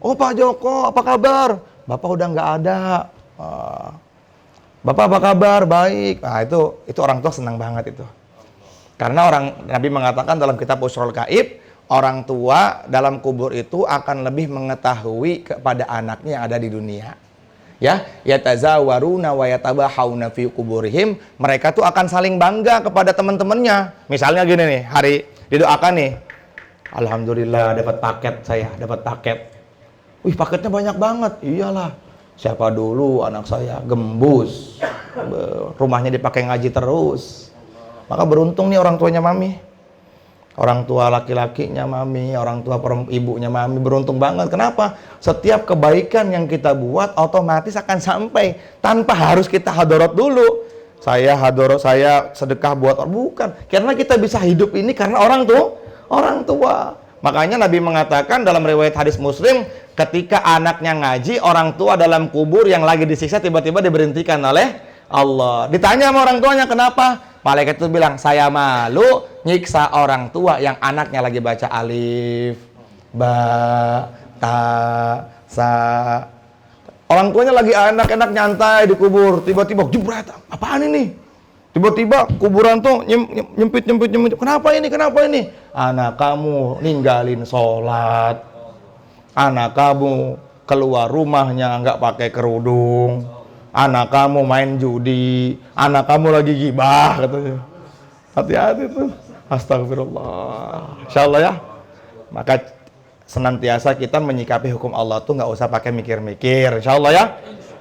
Oh Pak Joko, apa kabar? Bapak udah nggak ada. Bapak apa kabar? Baik. Nah itu orang tua senang banget itu. Karena Nabi mengatakan dalam kitab Usrul Gaib, orang tua dalam kubur itu akan lebih mengetahui kepada anaknya yang ada di dunia. Ya, yatazawaruna wa yatabahawna fi kuburihim. Mereka tuh akan saling bangga kepada teman-temannya. Misalnya gini nih, hari didoakan nih, alhamdulillah dapat paket saya, dapat paket. Wih, paketnya banyak banget. Iyalah, siapa dulu anak saya gembus, rumahnya dipakai ngaji terus. Maka beruntung nih orang tuanya mami, orang tua laki-lakinya mami, orang tua ibunya mami, beruntung banget. Kenapa? Setiap kebaikan yang kita buat otomatis akan sampai tanpa harus kita hadorot dulu. Saya sedekah buat orang, bukan. Karena kita bisa hidup ini karena orang tua. Makanya Nabi mengatakan dalam riwayat hadis Muslim, ketika anaknya ngaji, orang tua dalam kubur yang lagi disiksa tiba-tiba diberhentikan oleh Allah. Ditanya sama orang tuanya, kenapa? Malaikat itu bilang, saya malu nyiksa orang tua yang anaknya lagi baca alif, ba, ta, sa. Orang tuanya lagi enak-enak nyantai di kubur, tiba-tiba jebret, apaan ini? Tiba-tiba kuburan tuh nyempit. Kenapa ini? Anak kamu ninggalin sholat. Anak kamu keluar rumahnya nggak pakai kerudung. Anak kamu main judi. Anak kamu lagi gibah katanya. Hati-hati tuh. Astagfirullah. Insyaallah ya. Maka senantiasa kita menyikapi hukum Allah tuh nggak usah pakai mikir-mikir. Insyaallah ya.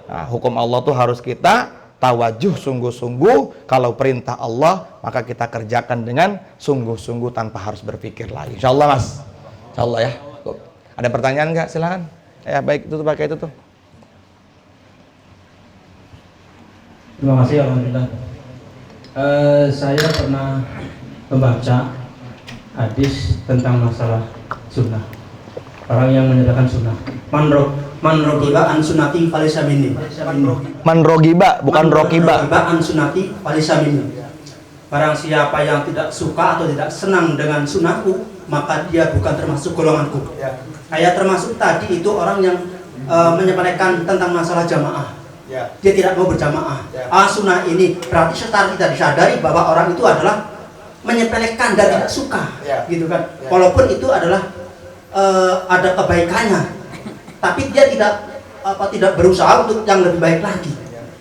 Nah, hukum Allah tuh harus kita tawajuh sungguh-sungguh. Kalau perintah Allah maka kita kerjakan dengan sungguh-sungguh tanpa harus berpikir lagi. Insyaallah mas. Insyaallah ya. Ada pertanyaan nggak? Silakan. Ya baik, itu tuh pakai itu tuh. Terima kasih alhamdulillah. Saya pernah membaca hadis tentang masalah sunnah. Orang yang menyatakan sunnah. Man rogiba an sunati falaysa minni. Man rogiba, bukan rokiba. An sunati falaysa minni. Barang siapa yang tidak suka atau tidak senang dengan sunnahku, maka dia bukan termasuk golonganku. Ayat termasuk tadi itu orang yang menyepelekan tentang masalah jamaah. Dia tidak mau berjamaah. Sunnah ini berarti secara tidak disadari bahwa orang itu adalah menyepelekan dan tidak suka, gitu kan? Walaupun itu adalah ada kebaikannya. Tapi dia tidak berusaha untuk yang lebih baik lagi.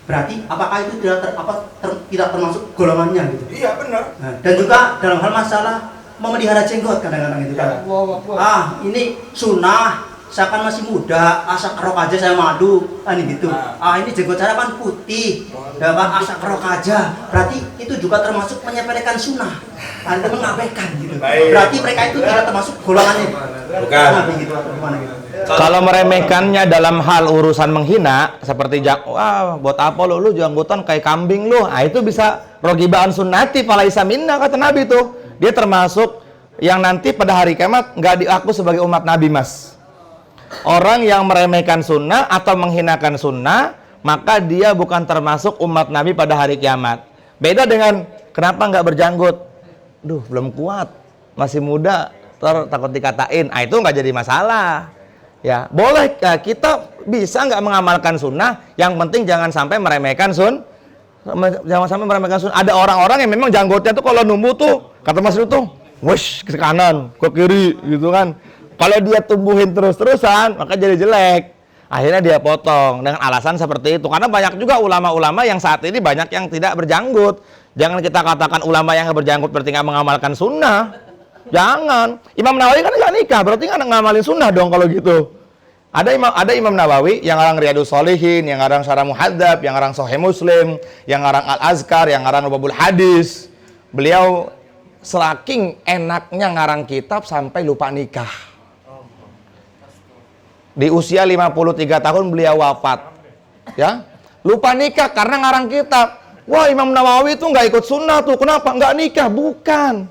Berarti apakah itu tidak termasuk golongannya gitu? Iya benar. Nah, dan juga dalam hal masalah memelihara jenggot kadang-kadang itu kan. Ini sunnah, saya kan masih muda, asak rok aja saya madu, ini gitu. Ini jenggot saya kan putih, kan asak rok aja. Berarti itu juga termasuk menyepelekan sunnah. Itu mengabaikan gitu. Berarti mereka itu tidak termasuk golongannya. Bukan. Gitu atau gimana gitu. Kalau meremehkannya dalam hal urusan menghina, seperti buat apa lu janggutan kayak kambing lu. Itu bisa rogibaan sunnati falaisa minna, kata Nabi tuh. Dia termasuk yang nanti pada hari kiamat nggak diaku sebagai umat Nabi, mas. Orang yang meremehkan sunnah atau menghinakan sunnah, maka dia bukan termasuk umat Nabi pada hari kiamat. Beda dengan kenapa nggak berjanggut? Duh, belum kuat, masih muda, takut dikatain. Itu nggak jadi masalah. Ya, boleh kita bisa nggak mengamalkan sunnah, yang penting jangan sampai meremehkan sunnah. Ada orang-orang yang memang janggutnya tuh kalau numbuh tuh, kata Mas Ru tuh, wush ke kanan, ke kiri gitu kan. Kalau dia tumbuhin terus-terusan, maka jadi jelek. Akhirnya dia potong dengan alasan seperti itu. Karena banyak juga ulama-ulama yang saat ini banyak yang tidak berjanggut. Jangan kita katakan ulama yang berjanggut berarti nggak mengamalkan sunnah. Jangan. Imam Nawawi kan nggak nikah, berarti nggak ngamalin sunnah dong kalau gitu. Ada Imam Nawawi yang ngarang Riyadus Shalihin, yang ngarang Syarah Muhadzab, yang ngarang Sahih Muslim, yang ngarang Al-Azkar, yang ngarang Babul Hadis. Beliau saking enaknya ngarang kitab sampai lupa nikah. Di usia 53 tahun beliau wafat. Ya, lupa nikah karena ngarang kitab. Wah, Imam Nawawi itu nggak ikut sunnah tuh. Kenapa? Nggak nikah? Bukan.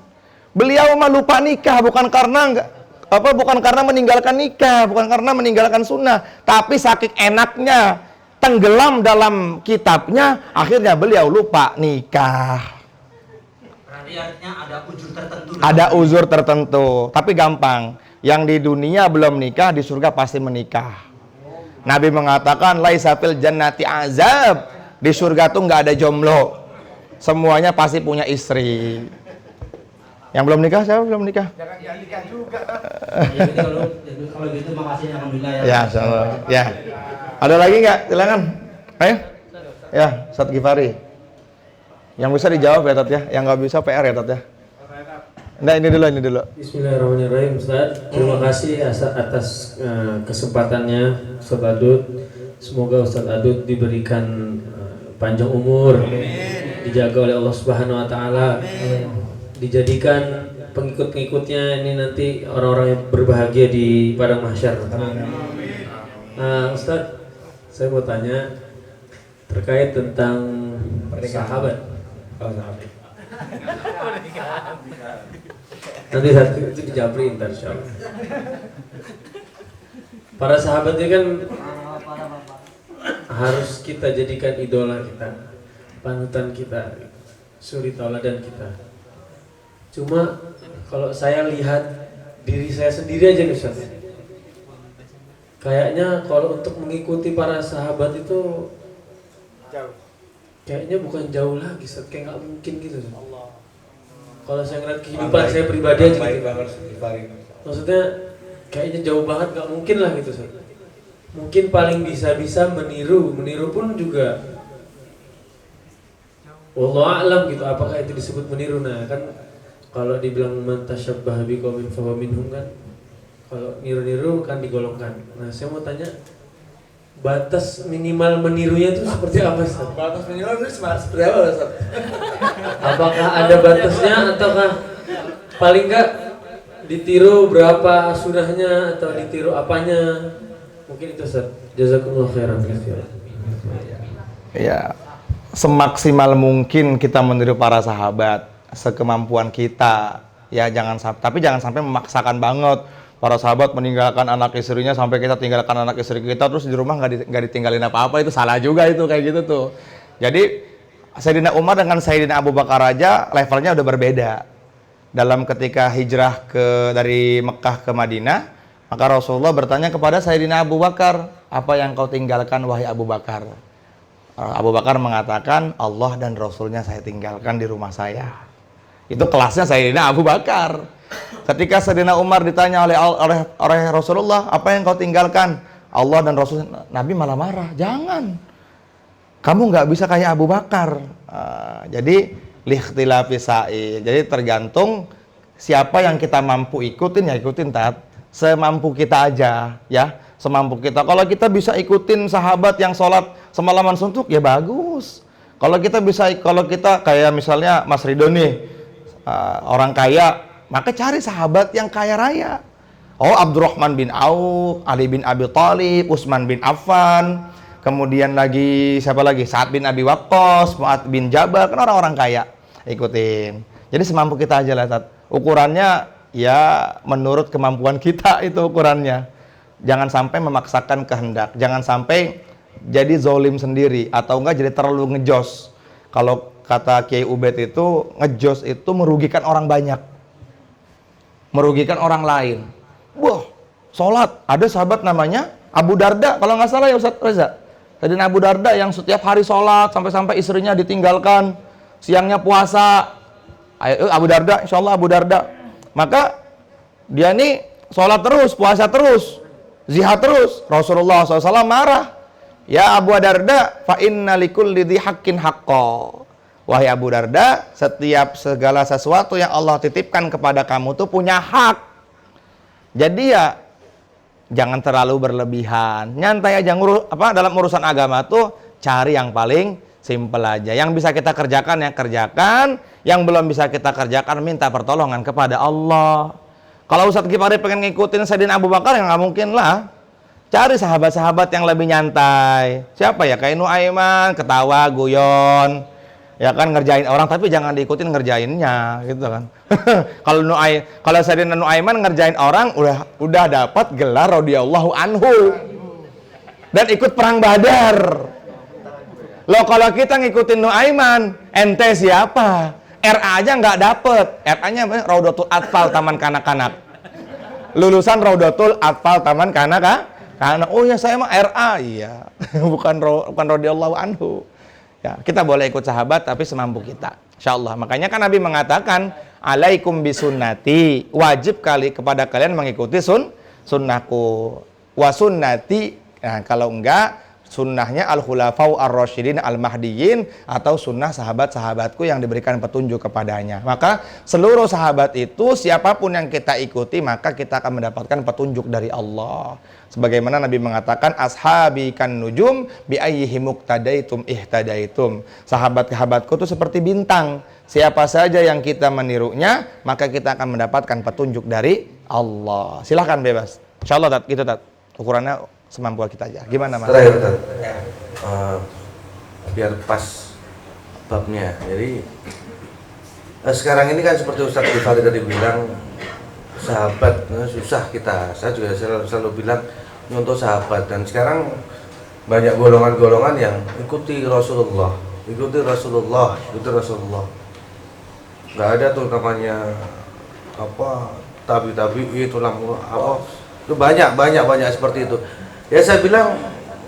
Beliau mah lupa nikah bukan karena meninggalkan nikah, bukan karena meninggalkan sunnah, tapi saking enaknya tenggelam dalam kitabnya, akhirnya beliau lupa nikah. Berarti artinya ada uzur tertentu. Ada uzur tertentu, tapi gampang. Yang di dunia belum nikah, di surga pasti menikah. Nabi mengatakan, laisa fil jannati azab. Di surga tuh nggak ada jomblo. Semuanya pasti punya istri. Yang belum nikah, siapa belum nikah? Jangan nikah juga. Kalau gitu makasih alhamdulillah ya. Ya, insyaallah. Ya. Ada lagi nggak? Silakan. Ayo. Ya, Ustaz Gifari. Yang bisa dijawab ya, Tat ya. Yang nggak bisa PR ya, Tat ya. Nah, ini dulu. Bismillahirrahmanirrahim, Ustaz. Terima kasih atas kesempatannya, Ustaz Adud. Semoga Ustaz Adud diberikan panjang umur, dijaga oleh Allah Subhanahu Wa Taala, dijadikan pengikut-pengikutnya ini nanti orang-orang yang berbahagia di padang mahsyar. Ustaz, saya mau tanya terkait tentang sahabat. Nanti satu itu dijabri ntar insyaallah. Para sahabatnya kan harus kita jadikan idola kita, panutan kita, suri tauladan kita. Cuma kalau saya lihat diri saya sendiri aja nih Ustaz, kayaknya kalau untuk mengikuti para sahabat itu kayaknya bukan jauh lagi Ustaz, kayak nggak mungkin gitu Ustaz. Kalau saya ngeliat kehidupan saya pribadi aja gitu, maksudnya kayaknya jauh banget, nggak mungkin lah gitu Ustaz. Mungkin paling bisa-bisa meniru pun juga wallahu a'lam gitu, apakah itu disebut meniru. Nah kan kalau dibilang man tasyabbaha biqaumin fahuwa minhum kan, kalau niru-niru kan digolongkan. Nah saya mau tanya, batas minimal menirunya itu seperti apa Ustaz? Batas minimal itu seperti apa Ustaz? Apakah ada batasnya ataukah paling enggak ditiru berapa sunahnya atau ditiru apanya? Mungkin itu Ustaz. Jazakumullah khairan. Ya, semaksimal mungkin kita meniru para sahabat, sekemampuan kita. Ya jangan sampai memaksakan banget. Para sahabat meninggalkan anak istrinya sampai kita tinggalkan anak istri kita, terus di rumah nggak ditinggalin apa-apa, itu salah juga itu kayak gitu tuh. Jadi Sayyidina Umar dengan Sayyidina Abu Bakar aja levelnya udah berbeda. Dalam ketika hijrah dari Mekah ke Madinah, maka Rasulullah bertanya kepada Sayyidina Abu Bakar, apa yang kau tinggalkan wahai Abu Bakar? Abu Bakar mengatakan, Allah dan Rasulnya saya tinggalkan di rumah saya. Itu kelasnya Sayyidina Abu Bakar. Ketika Sayyidina Umar ditanya oleh Rasulullah, apa yang kau tinggalkan? Allah dan Rasul. Nabi malah marah, jangan. Kamu nggak bisa kayak Abu Bakar. Jadi likhtilafi sa'i. Jadi tergantung siapa yang kita mampu ikutin, ya ikutin tat. Semampu kita aja, ya. Semampu kita. Kalau kita bisa ikutin sahabat yang sholat semalaman suntuk, ya bagus. Kalau kita kayak misalnya Mas Ridho nih, orang kaya, maka cari sahabat yang kaya raya. Oh, Abdurrahman bin Auf, Ali bin Abi Thalib, Utsman bin Affan, kemudian lagi siapa lagi? Sa'ad bin Abi Waqqas, Mu'adz bin Jabal, kan orang-orang kaya. Ikutin. Jadi semampu kita aja lah, Tat. Ukurannya ya menurut kemampuan kita itu ukurannya. Jangan sampai memaksakan kehendak. Jangan sampai jadi zolim sendiri atau enggak jadi terlalu ngejos. Kalau kata Kiai Ubed itu, ngejos itu merugikan orang banyak. Merugikan orang lain. Wah, sholat. Ada sahabat namanya Abu Darda, kalau nggak salah ya Ustaz Reza. Tadi Abu Darda yang setiap hari sholat, sampai-sampai istrinya ditinggalkan. Siangnya puasa. Abu Darda, insya Allah Abu Darda. Maka dia nih sholat terus, puasa terus, zihad terus. Rasulullah SAW marah. Ya Abu Darda, fa inna likulli dzi haqqin haqqo. Wahai Abu Darda, setiap segala sesuatu yang Allah titipkan kepada kamu tuh punya hak. Jadi ya jangan terlalu berlebihan. Nyantai aja dalam urusan agama tuh cari yang paling simple aja. Yang bisa kita kerjakan ya kerjakan, yang belum bisa kita kerjakan minta pertolongan kepada Allah. Kalau Ustadz Gifari pengen ngikutin Sayyidina Abu Bakar ya nggak mungkin lah. Cari sahabat-sahabat yang lebih nyantai. Siapa ya? Kayak Nuaiman, ketawa, guyon. Ya kan ngerjain orang tapi jangan diikutin ngerjainnya gitu kan. Kalau Sayyidina Nuaiman ngerjain orang udah dapat gelar radhiyallahu anhu. Dan ikut perang Badar. Loh kalau kita ngikutin Nuaiman, ente siapa? RA aja nggak dapet. RA-nya Raudatul Atfal Taman Kanak-Kanak. Lulusan Raudatul Atfal Taman Kanak-Kanak. Oh ya saya mah RA, iya. bukan radhiyallahu anhu. Ya, kita boleh ikut sahabat tapi semampu kita. Insyaallah. Makanya kan Nabi mengatakan, "Alaikum bisunnati." Wajib kepada kalian mengikuti sunnahku. Wa sunnati. Nah, kalau enggak sunnahnya al-khulafau ar-rasyidin al-mahdiyyin atau sunnah sahabat-sahabatku yang diberikan petunjuk kepadanya. Maka seluruh sahabat itu siapapun yang kita ikuti maka kita akan mendapatkan petunjuk dari Allah. Sebagaimana Nabi mengatakan, ashabi kan nujum bi ayyihi muqtadaitum ihtadaitum. Sahabat-sahabatku itu seperti bintang. Siapa saja yang kita menirunya, maka kita akan mendapatkan petunjuk dari Allah. Silahkan bebas. Insyaallah Tat, gitu Tat. Ukurannya semampu kita aja. Gimana Mas? Terakhir Tat. Biar pas babnya. Jadi Sekarang ini kan seperti Ustadz Ghifari tadi bilang, sahabat susah kita. Saya juga selalu bilang untuk sahabat. Dan sekarang banyak golongan-golongan yang ikuti Rasulullah, ikuti Rasulullah, ikuti Rasulullah. Nggak ada tuh namanya apa tabi-tabi itu apa itu banyak seperti itu. Ya saya bilang,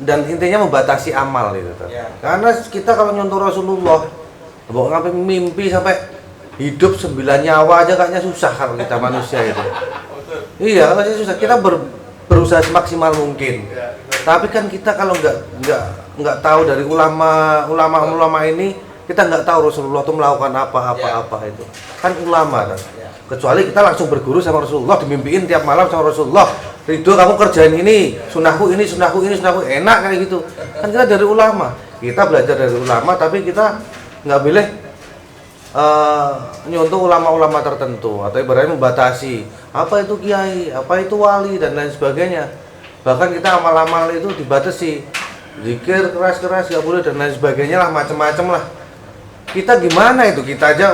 dan intinya membatasi amal itu. Karena kita kalau nyontoh Rasulullah, bawa sampai mimpi sampai hidup 9 nyawa aja kayaknya susah kalau kita manusia itu. Iya, kalau susah. Kita berusaha semaksimal mungkin. Tapi kan kita kalau nggak tahu dari ulama ini, kita nggak tahu Rasulullah itu melakukan apa itu. Kan ulama kan. Kecuali kita langsung berguru sama Rasulullah, dimimpiin tiap malam sama Rasulullah. Ridho kamu kerjain ini, sunahku ini, enak kayak gitu. Kan kita dari ulama. Kita belajar dari ulama, tapi kita nggak boleh nyontoh ulama-ulama tertentu atau ibaratnya membatasi apa itu kiai, apa itu wali dan lain sebagainya. Bahkan kita amal-amal itu dibatasi, zikir keras-keras nggak boleh dan lain sebagainya lah, macam-macam lah. Kita gimana itu, kita aja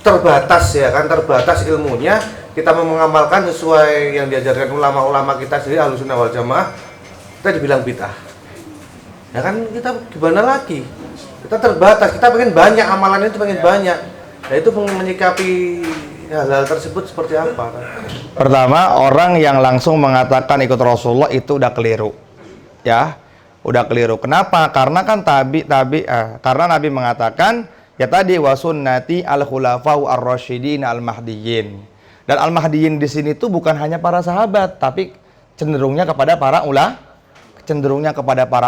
terbatas ya kan, terbatas ilmunya. Kita mau mengamalkan sesuai yang diajarkan ulama-ulama kita sendiri Ahlussunnah wal Jamaah, kita dibilang bid'ah. Ya kan, kita gimana lagi? Kita terbatas, kita pengen banyak, amalan itu pengen banyak. Nah itu menyikapi hal-hal tersebut seperti apa? Pertama, orang yang langsung mengatakan ikut Rasulullah itu udah keliru. Ya, udah keliru. Kenapa? Karena kan karena Nabi mengatakan ya tadi wasunnati al-khulafau ar-rasyidin al-mahdiyyin. Dan al-mahdiyyin di sini tuh bukan hanya para sahabat, tapi cenderungnya kepada para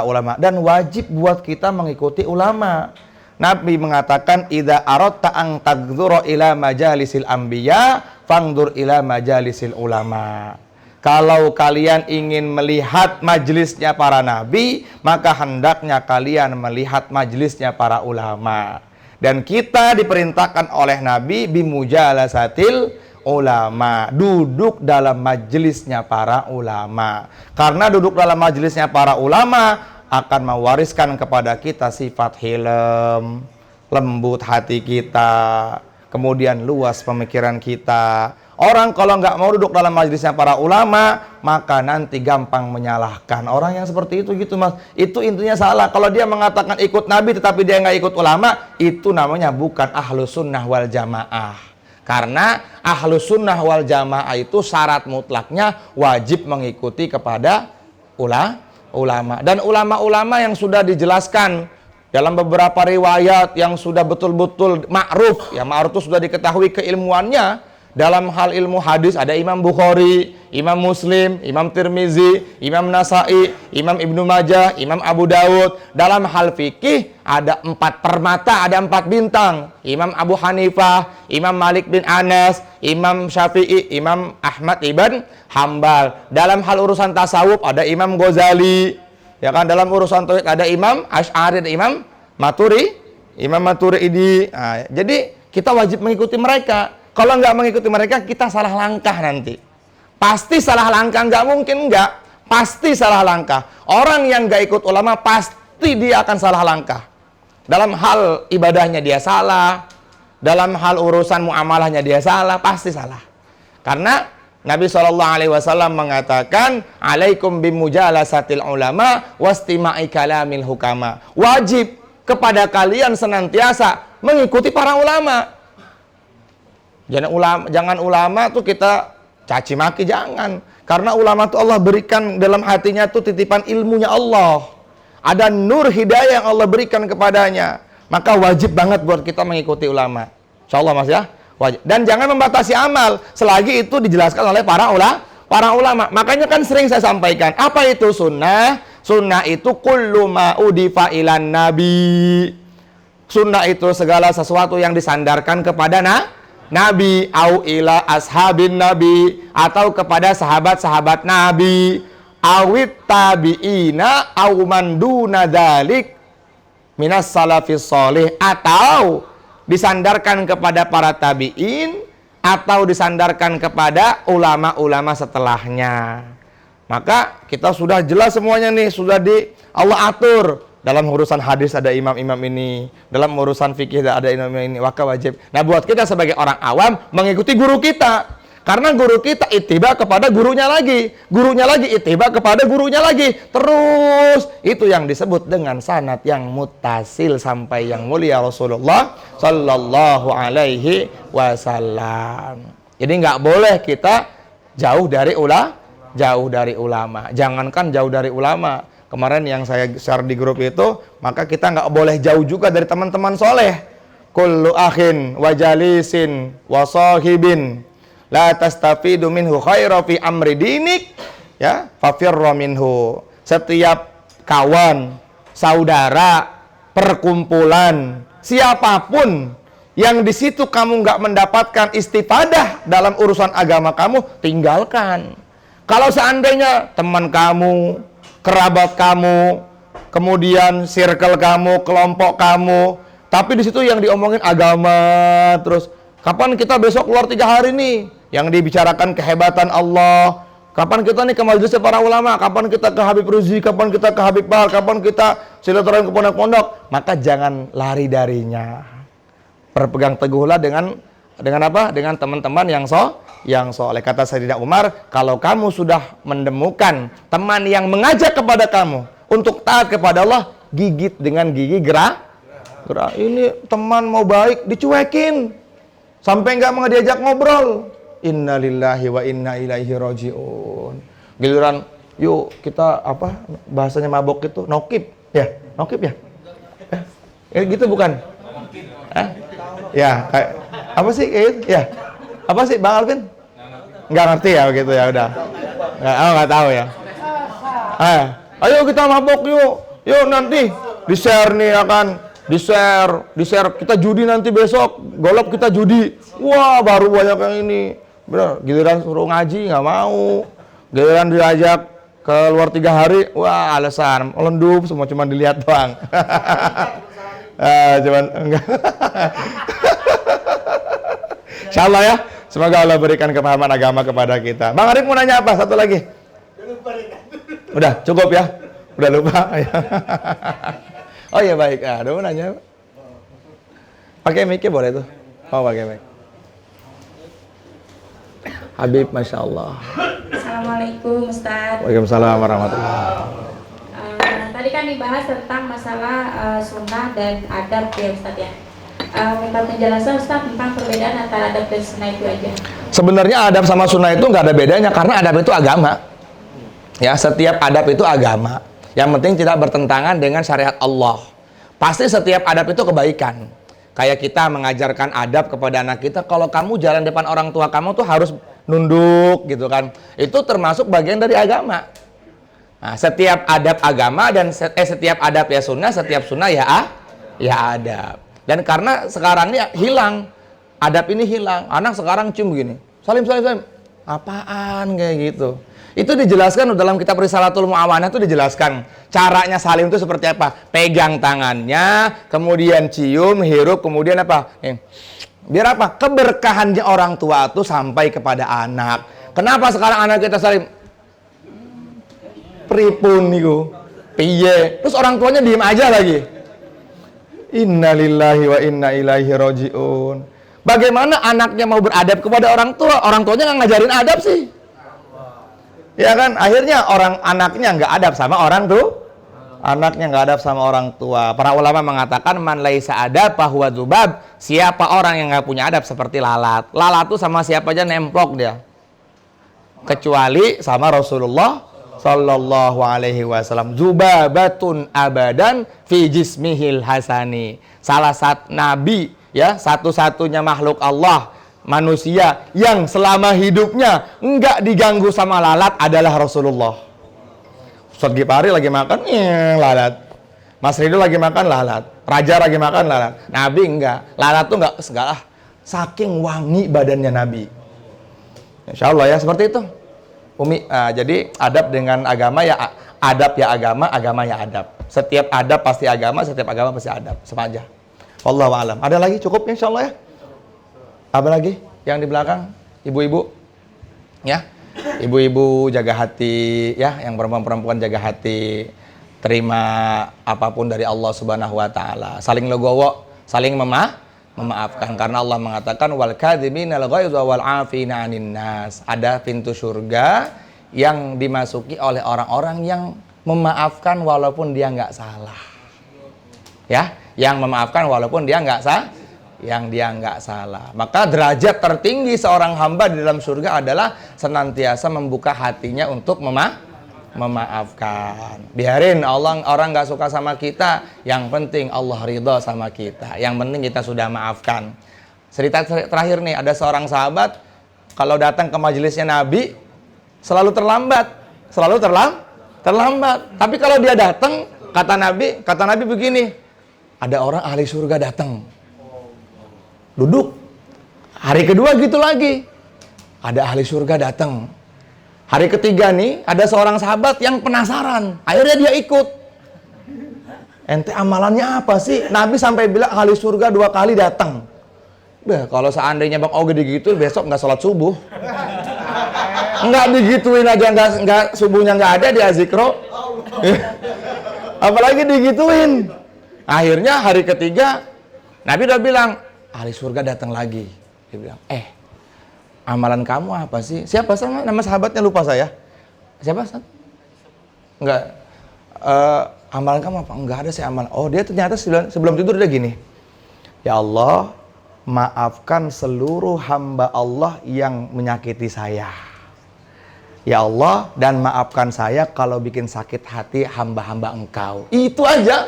ulama dan wajib buat kita mengikuti ulama. Nabi mengatakan idza aradta an tagdzura ila majalisil anbiya fangdur ila majalisil ulama. Kalau kalian ingin melihat majelisnya para nabi, maka hendaknya kalian melihat majelisnya para ulama. Dan kita diperintahkan oleh Nabi bimujalasatil ulama, duduk dalam majelisnya para ulama. Karena duduk dalam majelisnya para ulama akan mewariskan kepada kita sifat hilm, lembut hati kita, kemudian luas pemikiran kita. Orang kalau nggak mau duduk dalam majelisnya para ulama, maka nanti gampang menyalahkan. Orang yang seperti itu gitu mas, itu intinya salah. Kalau dia mengatakan ikut Nabi tetapi dia nggak ikut ulama, itu namanya bukan Ahlussunnah wal Jamaah. Karena Ahlussunnah wal Jamaah itu syarat mutlaknya wajib mengikuti kepada ulama. Dan ulama-ulama yang sudah dijelaskan dalam beberapa riwayat yang sudah betul-betul ma'ruf, ya ma'ruf itu sudah diketahui keilmuannya. Dalam hal ilmu hadis ada Imam Bukhari, Imam Muslim, Imam Tirmizi, Imam Nasai, Imam Ibnu Majah, Imam Abu Dawud. Dalam hal fikih ada 4 permata, ada 4 bintang. Imam Abu Hanifah, Imam Malik bin Anas, Imam Syafi'i, Imam Ahmad ibn Hambal. Dalam hal urusan tasawuf ada Imam Ghazali. Ya kan, dalam urusan tauhid ada Imam Asy'ari, Imam Maturidi. Nah, jadi kita wajib mengikuti mereka. Kalau nggak mengikuti mereka, kita salah langkah nanti. Pasti salah langkah, nggak mungkin nggak. Pasti salah langkah. Orang yang nggak ikut ulama, pasti dia akan salah langkah. Dalam hal ibadahnya dia salah. Dalam hal urusan muamalahnya dia salah, pasti salah. Karena Nabi SAW mengatakan, alaikum bimujalasatil ulama wastima'i kalamil hukama. Wajib kepada kalian senantiasa mengikuti para ulama. Jangan ulama tuh kita caci maki, jangan. Karena ulama tuh Allah berikan dalam hatinya tuh titipan ilmunya Allah. Ada nur hidayah yang Allah berikan kepadanya. Maka wajib banget buat kita mengikuti ulama. Insyaallah mas ya, wajib. Dan jangan membatasi amal selagi itu dijelaskan oleh para ulama. Makanya kan sering saya sampaikan, apa itu sunnah? Sunnah itu kullu ma udifa ilan nabi. Sunnah itu segala sesuatu yang disandarkan kepada Nabi, au ila ashabin Nabi, atau kepada sahabat-sahabat Nabi, awit tabi'ina au man duna dzalik minas salafis sholih, atau disandarkan kepada para tabi'in atau disandarkan kepada ulama-ulama setelahnya. Maka kita sudah jelas semuanya nih, sudah Allah atur dalam urusan hadis ada imam-imam ini, dalam urusan fikih ada imam-imam ini, maka wajib. Nah, buat kita sebagai orang awam mengikuti guru kita. Karena guru kita ittiba kepada gurunya lagi ittiba kepada gurunya lagi. Terus itu yang disebut dengan sanad yang muttasil sampai yang mulia Rasulullah sallallahu alaihi wasallam. Jadi nggak boleh kita jauh dari ulama. Jangankan jauh dari ulama. Kemarin yang saya share di grup itu, maka kita nggak boleh jauh juga dari teman-teman soleh. Kullu akhin wa jalisin wa sahibin la tastafidu minhu khaira fi amri dinik, ya, fafirra minhu. Setiap kawan, saudara, perkumpulan, siapapun yang di situ kamu nggak mendapatkan istifadah dalam urusan agama kamu, tinggalkan. Kalau seandainya teman kamu, kerabat kamu, kemudian circle kamu, kelompok kamu, tapi di situ yang diomongin agama terus, kapan kita besok keluar 3 hari nih, yang dibicarakan kehebatan Allah, kapan kita nih ke majelis para ulama, kapan kita ke Habib Ruzi, kapan kita ke Habib Bahar, kapan kita silaturahmi ke pondok-pondok, maka jangan lari darinya. Berpegang teguhlah dengan apa? Dengan teman-teman yang soleh. Kata Sayyidina Umar, kalau kamu sudah menemukan teman yang mengajak kepada kamu untuk taat kepada Allah, gigit dengan gigi gerah. Ini teman mau baik, dicuekin sampai nggak mau diajak ngobrol. Innalillahi wa inna ilaihi rajiun. Giliran, yuk kita apa bahasanya mabok itu nokip ya, gitu bukan? Ya, kayak apa sih kayak gitu? Ya. Apa sih Bang Alvin? Nggak ngerti ya begitu ya udah. Nggak tahu ya. Ayo kita mabok yuk. Yuk nanti di-share nih akan di-share kita judi nanti besok. Golop kita judi. Wah, baru banyak yang ini. Bener, giliran suruh ngaji nggak mau. Giliran diajak keluar 3 hari, wah alasan melendup semua cuma dilihat doang. Cuman enggak. Insyaallah ya, semoga Allah berikan kepahaman agama kepada kita. Bang Arif mau nanya apa? Satu lagi. Udah cukup ya? Udah lupa. Oh iya baik. Ada mau nanya? Pakai mic boleh tuh? Oh pakai mic. Habib, masya Allah. Assalamualaikum Ustaz. Waalaikumsalam warahmatullahi. Tadi kan dibahas tentang masalah sunnah dan adab ya Ustaz ya. Minta penjelasan Ustaz tentang perbedaan antara adab dan sunnah itu aja. Sebenarnya adab sama sunnah itu nggak ada bedanya karena adab itu agama. Ya, setiap adab itu agama. Yang penting tidak bertentangan dengan syariat Allah. Pasti setiap adab itu kebaikan. Kayak kita mengajarkan adab kepada anak kita, kalau kamu jalan depan orang tua kamu tuh harus nunduk gitu kan. Itu termasuk bagian dari agama. Nah, setiap adab agama dan setiap adab ya sunnah ya adab. Dan karena sekarang ini hilang, adab ini hilang. Anak sekarang cium begini, salim. Apaan kayak gitu. Itu dijelaskan dalam kitab Risalatul Mu'awanah, itu dijelaskan caranya salim itu seperti apa. Pegang tangannya, kemudian cium, hirup, kemudian apa? Biar apa? Keberkahannya orang tua itu sampai kepada anak. Kenapa sekarang anak kita salim? Pripun niku? Piye? Terus orang tuanya diem aja lagi. Innalillahi wa inna ilaihi rajiun. Bagaimana anaknya mau beradab kepada orang tua? Orang tuanya nggak ngajarin adab sih. Ya kan? Akhirnya anaknya nggak adab sama orang tuh. Anaknya nggak adab sama orang tua. Para ulama mengatakan man laisa adab fahuwa dzubab. Siapa orang yang nggak punya adab seperti lalat. Lalat tuh sama siapa aja nemplok dia. Kecuali sama Rasulullah sallallahu alaihi wasallam. Zubabatun abadan fi jismihil hasani. Salah satu nabi ya, satu-satunya makhluk Allah, manusia yang selama hidupnya enggak diganggu sama lalat adalah Rasulullah. Ustaz Gipari lagi makan lalat. Mas Ridho lagi makan lalat. Raja lagi makan lalat. Nabi enggak. Lalat tuh enggak segala. Saking wangi badannya Nabi. Insyaallah ya seperti itu. Umi, jadi adab dengan agama ya adab ya agama, agama ya adab. Setiap adab pasti agama, setiap agama pasti adab. Sama aja. Wallahu a'lam. Ada lagi cukup insyaallah ya. Apa lagi yang di belakang? Ibu-ibu. Ya. Ibu-ibu jaga hati ya, yang perempuan-perempuan jaga hati. terima apapun dari Allah Subhanahu wa taala. Saling legowo, saling memaafkan karena Allah mengatakan wal kadziminal ghaidza wal 'afina 'anil nas. Ada pintu surga yang dimasuki oleh orang-orang yang memaafkan walaupun dia nggak salah. Ya, yang memaafkan walaupun dia nggak salah. Maka derajat tertinggi seorang hamba di dalam surga adalah senantiasa membuka hatinya untuk memaafkan. Biarin orang nggak suka sama kita, yang penting Allah ridho sama kita. Yang penting kita sudah maafkan. Cerita terakhir nih, ada seorang sahabat kalau datang ke majelisnya Nabi selalu terlambat. Tapi kalau dia datang, kata Nabi begini, ada orang ahli surga datang. Duduk. Hari kedua gitu lagi. Ada ahli surga datang. Hari ketiga nih, ada seorang sahabat yang penasaran. Akhirnya dia ikut. Ente amalannya apa sih? Nabi sampai bilang ahli surga 2 kali datang. Kalau seandainya Bang Oge gitu, besok nggak sholat subuh. Nggak digituin aja, nggak subuhnya nggak ada di Azikro. Apalagi digituin. Akhirnya hari ketiga, Nabi udah bilang, ahli surga datang lagi. Dia bilang, amalan kamu apa sih? Siapa sama nama sahabatnya lupa saya. Siapa? Enggak. Amalan kamu apa? Enggak ada sih amalan. Oh, dia ternyata sebelum tidur dia gini. Ya Allah, maafkan seluruh hamba Allah yang menyakiti saya. Ya Allah, dan maafkan saya kalau bikin sakit hati hamba-hamba Engkau. Itu aja.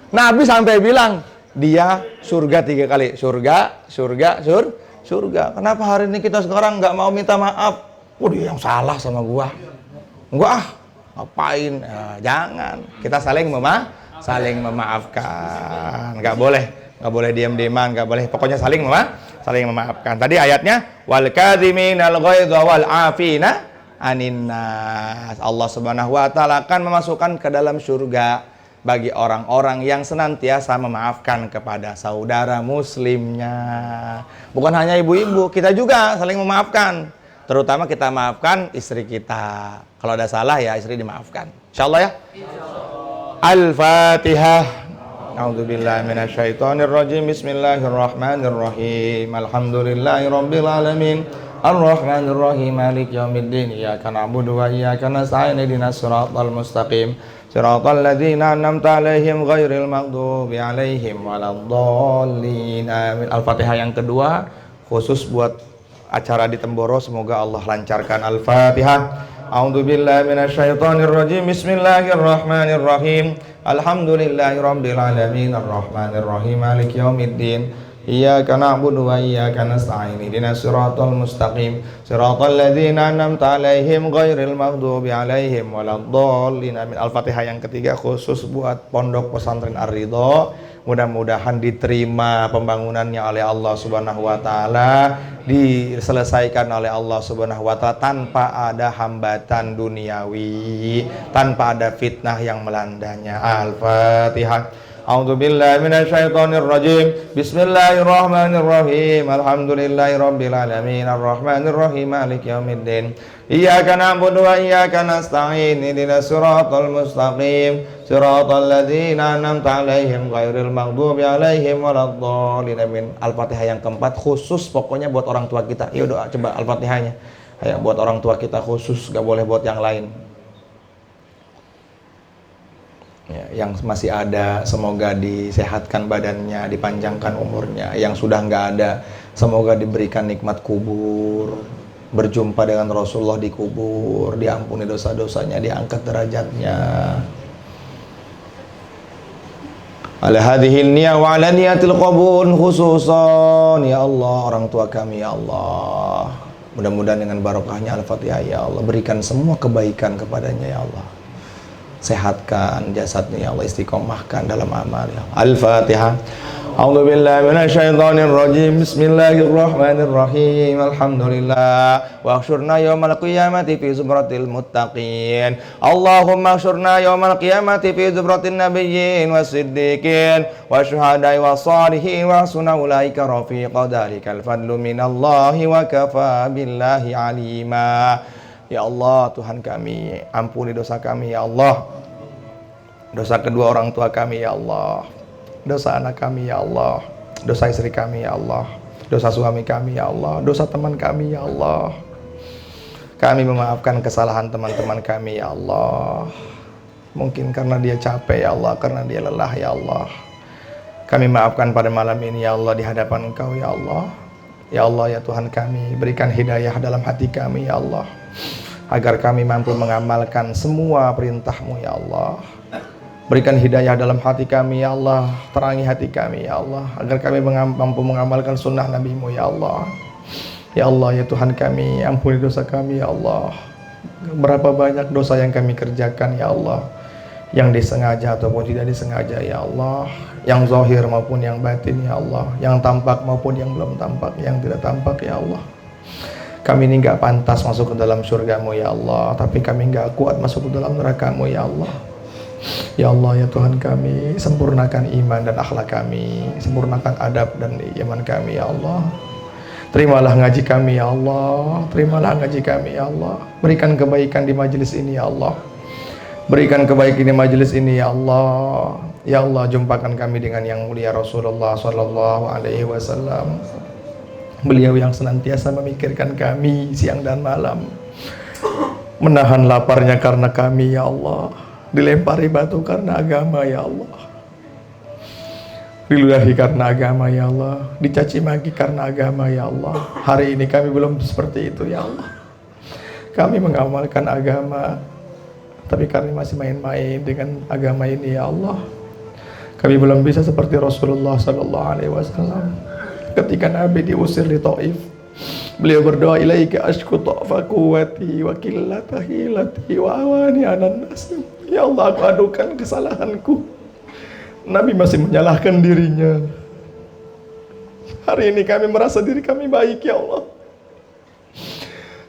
Nabi sampai bilang, dia surga 3 kali. Surga. Kenapa hari ini kita sekarang nggak mau minta maaf? Dia yang salah sama gua. Enggak ngapain? Jangan. Kita saling memaafkan. Nggak boleh diam-diaman, nggak boleh. Pokoknya saling memaafkan. Tadi ayatnya wal kadziminal ghaidza wal 'afina 'anin nas. Allah Subhanahu wa taala akan memasukkan ke dalam surga bagi orang-orang yang senantiasa memaafkan kepada saudara muslimnya. Bukan hanya ibu-ibu, kita juga saling memaafkan. Terutama kita maafkan istri kita. Kalau ada salah ya istri dimaafkan. Insyaallah ya. Al-Fatihah. A'udzubillahi minasyaitonirrajim. Bismillahirrahmanirrahim. Alhamdulillahirabbil alamin. Ar-Rahmanir-Rahim. Maliki yaumiddin. Iyyaka na'budu wa iyyaka nasta'in. Ihdinas siratal mustaqim. Siratal ladzina an'amta 'alaihim ghairil maghdubi 'alaihim waladdallin. Amin. Al-Fatihah yang kedua khusus buat acara di Temboro, semoga Allah lancarkan. Al-Fatihah. A'udzubillahi minasyaitonirrajim. Bismillahirrahmanirrahim. Alhamdulillahirabbil alamin. Ar-Rahmanir-Rahim. Maliki yaumiddin. Iyyaka na'budu wa iyyaka nasta'in. Ihdinas siratal mustaqim. Siratal ladzina an'amta 'alaihim ghairil maghdubi 'alaihim waladdallin. Amin. Al-Fatihah yang ketiga khusus buat Pondok Pesantren Ar-Ridho. Mudah-mudahan diterima pembangunannya oleh Allah Subhanahu wa taala, diselesaikan oleh Allah Subhanahu wa taala tanpa ada hambatan duniawi, tanpa ada fitnah yang melandanya. Al-Fatihah. A'udzubillahi minasyaitonirrajim. Bismillahirrahmanirrahim. Alhamdulillahirabbil alamin. Arrahmanirrahim. Maliki yaumiddin. Iyyaka na'budu wa iyyaka nasta'in. Ihdinas siratal mustaqim. Siratal ladzina an'amta 'alaihim ghairil maghdubi 'alaihim waladdallin. Amin. Al-Fatihah yang keempat khusus pokoknya buat orang tua kita. Yuk doa coba Al-Fatihahnya. Ayo buat orang tua kita khusus, gak boleh buat yang lain. Ya, yang masih ada semoga disehatkan badannya, dipanjangkan umurnya. Yang sudah nggak ada semoga diberikan nikmat kubur, berjumpa dengan Rasulullah di kubur, diampuni dosa-dosanya, diangkat derajatnya. Ala hadhihi niyya wa ala niyatil qabul khususan ya Allah, orang tua kami ya Allah. Mudah-mudahan dengan barokahnya Al-Fatihah ya Allah, berikan semua kebaikan kepadanya ya Allah. Sehatkan jasadnya ya Allah, istiqomahkan dalam amal ya Allah. Al-Fatihah. A'udzubillahi minasyaitonirrajim. Bismillahirrahmanirrahim. Alhamdulillah. Wa ahsyurna yaumal qiyamati fi zumratil muttaqin. Allahumma ahsyurna yaumal qiyamati fi zumratin nabiyyin wasiddiqin wa syuhada'i wa shalihin wa hasuna ulaika rafiqa. Dzalikal fadlu minallahi wa kafa billahi alima. Ya Allah, Tuhan kami, ampuni dosa kami ya Allah. dosa kedua orang tua kami ya Allah, dosa anak kami ya Allah, dosa istri kami ya Allah, dosa suami kami ya Allah, dosa teman kami ya Allah. Kami memaafkan kesalahan teman-teman kami ya Allah. Mungkin karena dia capek ya Allah, karena dia lelah ya Allah. Kami maafkan pada malam ini ya Allah di hadapan Engkau ya Allah. Ya Allah ya Tuhan kami, berikan hidayah dalam hati kami ya Allah, agar kami mampu mengamalkan semua perintah-Mu ya Allah. Berikan hidayah dalam hati kami ya Allah, terangi hati kami ya Allah, agar kami mampu mengamalkan sunnah Nabi-Mu ya Allah. Ya Allah ya Tuhan kami, ampuni dosa kami ya Allah. Berapa banyak dosa yang kami kerjakan ya Allah, yang disengaja ataupun tidak disengaja ya Allah, yang zahir maupun yang batin ya Allah, yang tampak maupun yang belum tampak, yang tidak tampak ya Allah. Kami ini gak pantas masuk ke dalam surga-Mu ya Allah, tapi kami gak kuat masuk ke dalam neraka-Mu ya Allah. Ya Allah ya Tuhan kami, sempurnakan iman dan akhlak kami, sempurnakan adab dan iman kami ya Allah. Terimalah ngaji kami ya Allah, terimalah ngaji kami ya Allah. Berikan kebaikan di majelis ini ya Allah, berikan kebaikan di majelis ini ya Allah. Ya Allah, jumpakan kami dengan yang mulia Rasulullah Sallallahu Alaihi Wasallam. Beliau yang senantiasa memikirkan kami siang dan malam, menahan laparnya karena kami ya Allah, dilempari batu karena agama ya Allah, diludahi karena agama ya Allah, dicaci maki karena agama ya Allah. Hari ini kami belum seperti itu ya Allah. Kami mengamalkan agama, tapi kami masih main-main dengan agama ini ya Allah. Kami belum bisa seperti Rasulullah Sallallahu Alaihi Wasallam. Ketika Nabi diusir di Taif, beliau berdoa, ilaika ashku ta'fa quwwati wa qillata hilati wa awani anan nas. Ya Allah, aku adukan kesalahanku. Nabi masih menyalahkan dirinya. Hari ini kami merasa diri kami baik ya Allah.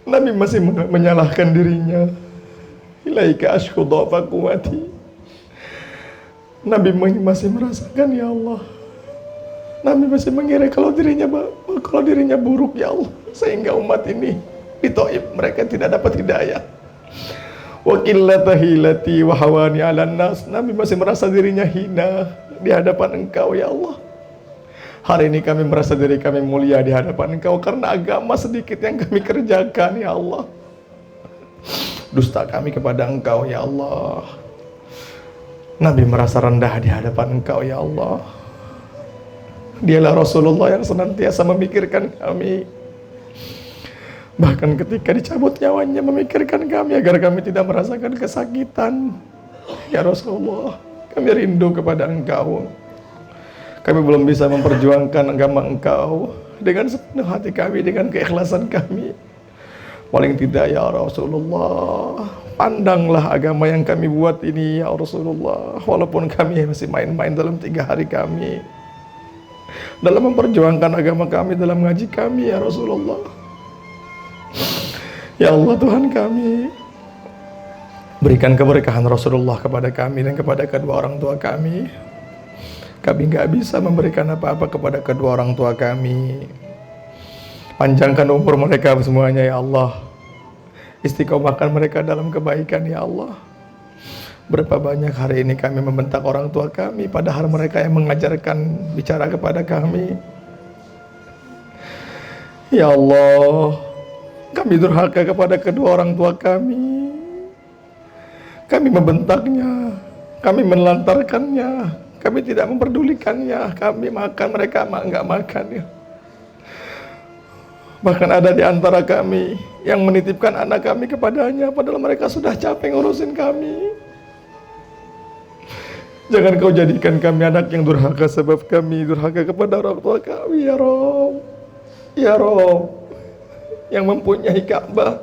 Nabi masih menyalahkan dirinya. Ilaika ashku ta'fa quwwati. Nabi masih merasakan ya Allah. Nabi masih mengira kalau dirinya buruk ya Allah, sehingga umat ini di Taif mereka tidak dapat hidayah. Wa qillata hilati wa hawani 'alan nas. Nabi masih merasa dirinya hina di hadapan Engkau ya Allah. Hari ini kami merasa diri kami mulia di hadapan Engkau karena agama sedikit yang kami kerjakan ya Allah. Dusta kami kepada Engkau ya Allah. Nabi merasa rendah di hadapan Engkau ya Allah. Dialah Rasulullah yang senantiasa memikirkan kami. Bahkan ketika dicabut nyawanya memikirkan kami agar kami tidak merasakan kesakitan. Ya Rasulullah, kami rindu kepada Engkau. Kami belum bisa memperjuangkan agama Engkau dengan sepenuh hati kami, dengan keikhlasan kami. Paling tidak ya Rasulullah, pandanglah agama yang kami buat ini ya Rasulullah. Walaupun kami masih main-main dalam 3 hari kami, dalam memperjuangkan agama kami, dalam ngaji kami ya Rasulullah. Ya Allah Tuhan kami, berikan keberkahan Rasulullah kepada kami dan kepada kedua orang tua kami. Kami gak bisa memberikan apa-apa kepada kedua orang tua kami. Panjangkan umur mereka semuanya ya Allah. Istiqomahkan mereka dalam kebaikan ya Allah. Berapa banyak hari ini kami membentak orang tua kami, padahal mereka yang mengajarkan bicara kepada kami. Ya Allah, kami durhaka kepada kedua orang tua kami. Kami membentaknya, kami menelantarkannya, kami tidak memperdulikannya. Kami makan, mereka enggak makan ya. Bahkan ada di antara kami yang menitipkan anak kami kepadanya, padahal mereka sudah capek ngurusin kami. Jangan Kau jadikan kami anak yang durhaka sebab kami durhaka kepada orang tua kami ya Rabb. Ya Rabb, yang mempunyai Ka'bah,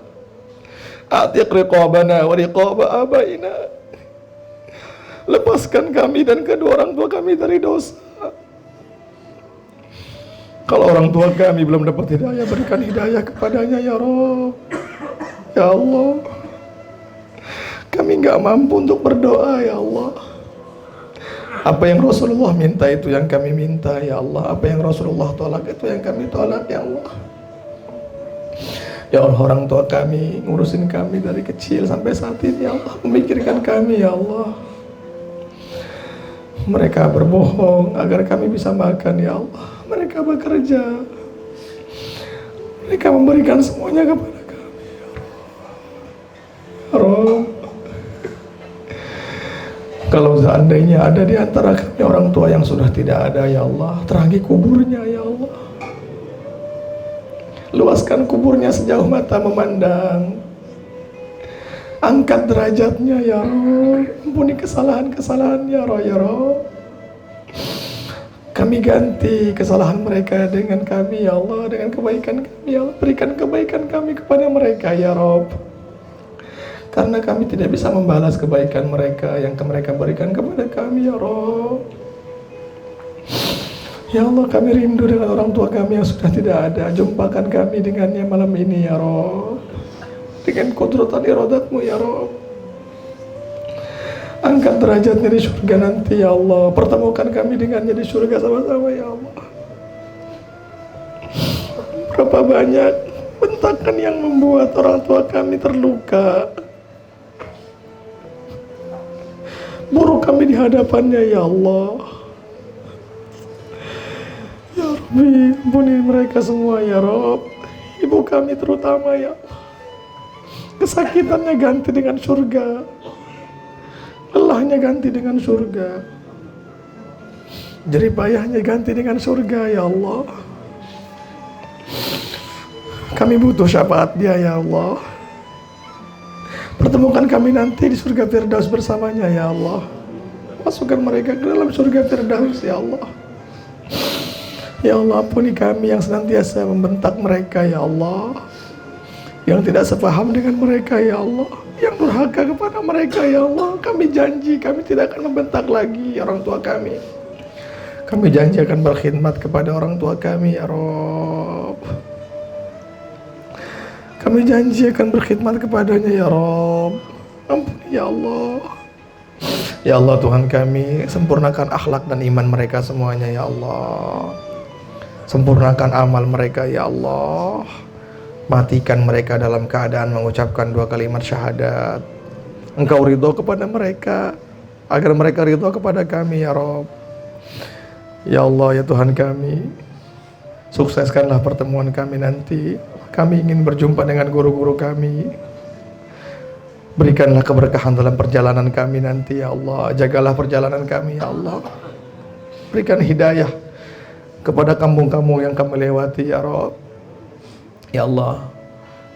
atiq riqabana wa riqaba abaina. Lepaskan kami dan kedua orang tua kami dari dosa. Kalau orang tua kami belum dapat hidayah, berikan hidayah kepadanya ya Rabb. Ya Allah, kami gak mampu untuk berdoa ya Allah. Apa yang Rasulullah minta itu yang kami minta ya Allah. Apa yang Rasulullah tolak itu yang kami tolak ya Allah. Ya Allah, orang tua kami ngurusin kami dari kecil sampai saat ini ya Allah, memikirkan kami ya Allah. Mereka berbohong agar kami bisa makan, ya Allah. Mereka bekerja, mereka memberikan semuanya kepada kami, ya Rabb. Kalau seandainya ada di antara kami orang tua yang sudah tidak ada, ya Allah, terangi kuburnya, ya Allah. Luaskan kuburnya sejauh mata memandang. Angkat derajatnya, ya Rabb. Ampuni kesalahan-kesalahan, ya Rabb, ya Rabb. Kami ganti kesalahan mereka dengan kami, ya Allah, dengan kebaikan kami, ya Allah. Berikan kebaikan kami kepada mereka, ya Rabb. Karena kami tidak bisa membalas kebaikan mereka yang mereka berikan kepada kami, ya Rabb. Ya Allah, kami rindu dengan orang tua kami yang sudah tidak ada. Jumpakan kami dengannya malam ini, ya Rabb. Dengan kudratan iradatmu, ya Rabb. Angkat derajatnya di surga nanti, ya Allah. Pertemukan kami dengannya di surga sama-sama, ya Allah. Berapa banyak bentakan yang membuat orang tua kami terluka, buruk kami di hadapannya, ya Allah. Ya Rabbi, ampuni mereka semua, ya Rabb. Ibu kami terutama, ya Allah. Kesakitannya ganti dengan surga, lelahnya ganti dengan surga, jerih payahnya ganti dengan surga, ya Allah. Kami butuh syafaat dia, ya Allah. Pertemukan kami nanti di surga Firdaus bersamanya, ya Allah. Masukkan mereka ke dalam surga Firdaus, ya Allah. Ya Allah, ampuni kami yang senantiasa membentak mereka, ya Allah. Yang tidak sepaham dengan mereka, ya Allah. Yang durhaka kepada mereka, ya Allah. Kami janji kami tidak akan membentak lagi orang tua kami. Kami janji akan berkhidmat kepada orang tua kami, ya Rabb. Kami janji akan berkhidmat kepadanya, ya Rabb. Ampuni, ya Allah. Ya Allah, Tuhan kami, sempurnakan akhlak dan iman mereka semuanya, ya Allah. Sempurnakan amal mereka, ya Allah. Matikan mereka dalam keadaan mengucapkan 2 kalimat syahadat. Engkau ridho kepada mereka, agar mereka ridho kepada kami, ya Rabb. Ya Allah, ya Tuhan kami, sukseskanlah pertemuan kami nanti. Kami ingin berjumpa dengan guru-guru kami. Berikanlah keberkahan dalam perjalanan kami nanti, ya Allah. Jagalah perjalanan kami, ya Allah. Berikan hidayah kepada kampung-kampung yang kami lewati, ya Rabb. Ya Allah,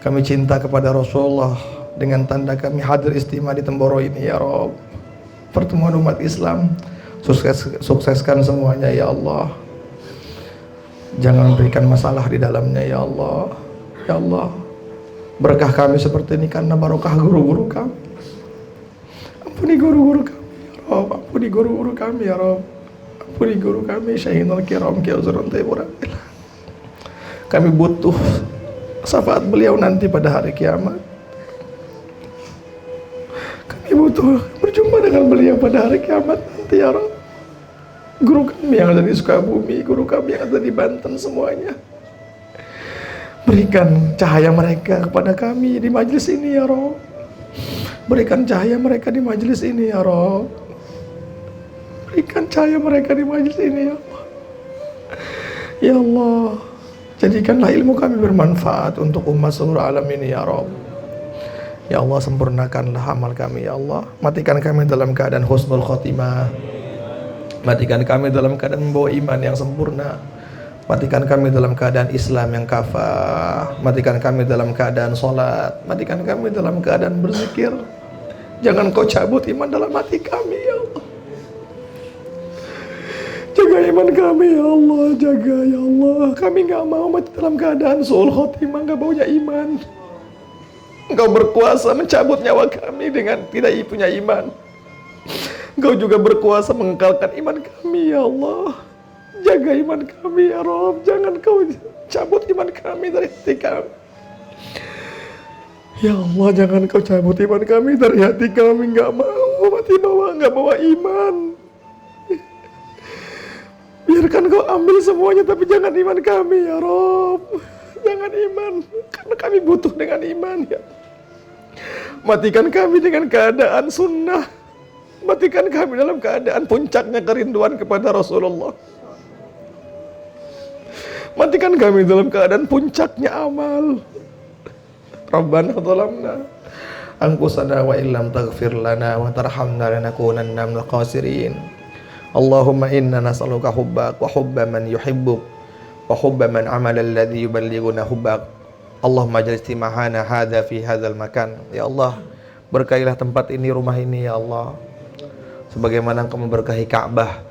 kami cinta kepada Rasulullah dengan tanda kami hadir istimewa di Temboro ini, ya Rabb. Pertemuan umat Islam, sukseskan semuanya, ya Allah. Jangan berikan masalah di dalamnya, ya Allah. Ya Allah, berkah kami seperti ini karena barokah guru-guru kami. Ampuni guru-guru kami, ya Rabb. Ampuni guru-guru kami, ya Rabb. Ampuni guru kami, Syahinul Kiram, Kiai Uzurun Taibura. Kami butuh syafaat beliau nanti pada hari kiamat. Kami butuh berjumpa dengan beliau pada hari kiamat nanti, ya Rabb. Guru kami yang ada di Sukabumi, guru kami yang ada di Banten, semuanya. Berikan cahaya mereka kepada kami di majelis ini, ya Rabb. Berikan cahaya mereka di majelis ini, ya Rabb. Berikan cahaya mereka di majelis ini, ya Allah. Ya Allah, jadikanlah ilmu kami bermanfaat untuk umat seluruh alam ini, ya Rabb. Ya Allah, sempurnakanlah amal kami, ya Allah. Matikan kami dalam keadaan husnul khotimah. Matikan kami dalam keadaan membawa iman yang sempurna. Matikan kami dalam keadaan Islam yang kafah. Matikan kami dalam keadaan sholat. Matikan kami dalam keadaan berzikir. Jangan kau cabut iman dalam hati kami, ya Allah. Jaga iman kami, ya Allah. Jaga, ya Allah. Kami gak mau mati dalam keadaan su'ul khotimah, gak baunya iman. Engkau berkuasa mencabut nyawa kami dengan tidak punya iman. Engkau juga berkuasa mengekalkan iman kami, ya Allah. Jaga iman kami, ya Rabb. Jangan kau cabut iman kami dari hati kami. Ya Allah, jangan kau cabut iman kami dari hati kami. Gak mau mati gak bawa iman. Biarkan kau ambil semuanya, tapi jangan iman kami, ya Rabb. Jangan iman, karena kami butuh dengan iman, ya. Matikan kami dengan keadaan sunnah. Matikan kami dalam keadaan puncaknya kerinduan kepada Rasulullah. Matikan kami dalam keadaan puncaknya amal. Rabbana zalamna anfusana wa illam taghfir lana wa tarhamna lanakunanna minal khasirin. Allahumma inna nas'aluka hubbak wa hubba man yuhibbuk wa hubba man amala alladhi yuballighuna hubbak. Allahumma jal istima'ana hadha fi hadzal makan. Ya Allah, berkahilah tempat ini, rumah ini ya Allah, sebagaimana Engkau memberkahi Ka'bah.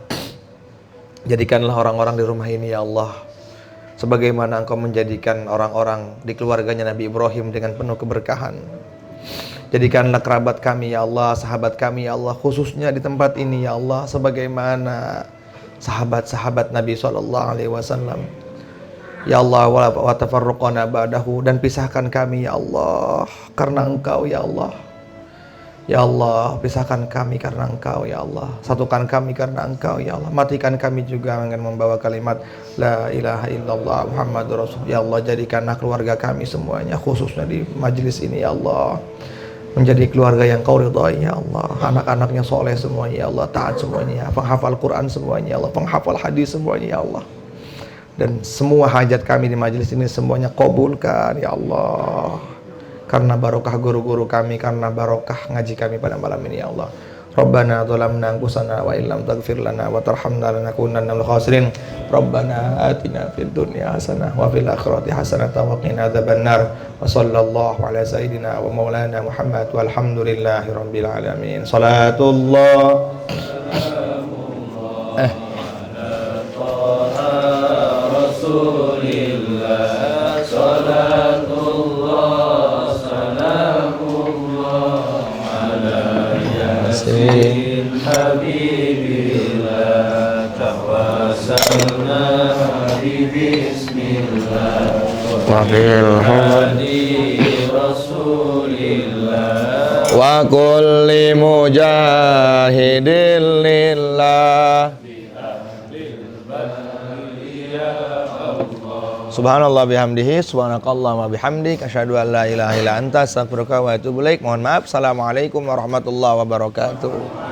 Jadikanlah orang-orang di rumah ini ya Allah sebagaimana Engkau menjadikan orang-orang di keluarganya Nabi Ibrahim dengan penuh keberkahan. Jadikanlah kerabat kami ya Allah, sahabat kami ya Allah, khususnya di tempat ini ya Allah, sebagaimana sahabat-sahabat Nabi SAW. Ya Allah, wa tafarruqana ba'dahu, dan pisahkan kami ya Allah karena Engkau ya Allah. Ya Allah, pisahkan kami karena Engkau ya Allah. Satukan kami karena Engkau ya Allah. Matikan kami juga dengan membawa kalimat La ilaha illallah Muhammadur Rasul. Ya Allah, jadikanlah keluarga kami semuanya, khususnya di majelis ini ya Allah, menjadi keluarga yang Kau ridhai ya Allah. Anak-anaknya soleh semuanya ya Allah, taat semuanya, penghafal Quran semuanya ya Allah, penghafal hadis semuanya ya Allah. Dan semua hajat kami di majelis ini semuanya kabulkan ya Allah, karena barokah guru-guru kami, karena barokah ngaji kami pada malam ini ya Allah. Rabbana zalamna anfusana wa illam taghfir lana wa tarhamna lanakunanna minal khasirin. Rabbana atina fid dunya hasanah wa fil akhirati hasanah wa qina adzabannar. Wa sallallahu ala sayyidina wa maulana Muhammad walhamdulillahi rabbil alamin. Salatullah Rasulillah, salatullah salamullah ala yasin habibillah, tawassalna bismillah wa bil hadi rasulillah wa kulli mujahidin lillah. Subhanallah bihamdihi, subhanakallah wa bihamdik, asyhadu an la ilaha illa anta, astaghfiruka wa atubu ilaik. Mohon maaf. Assalamualaikum warahmatullahi wabarakatuh.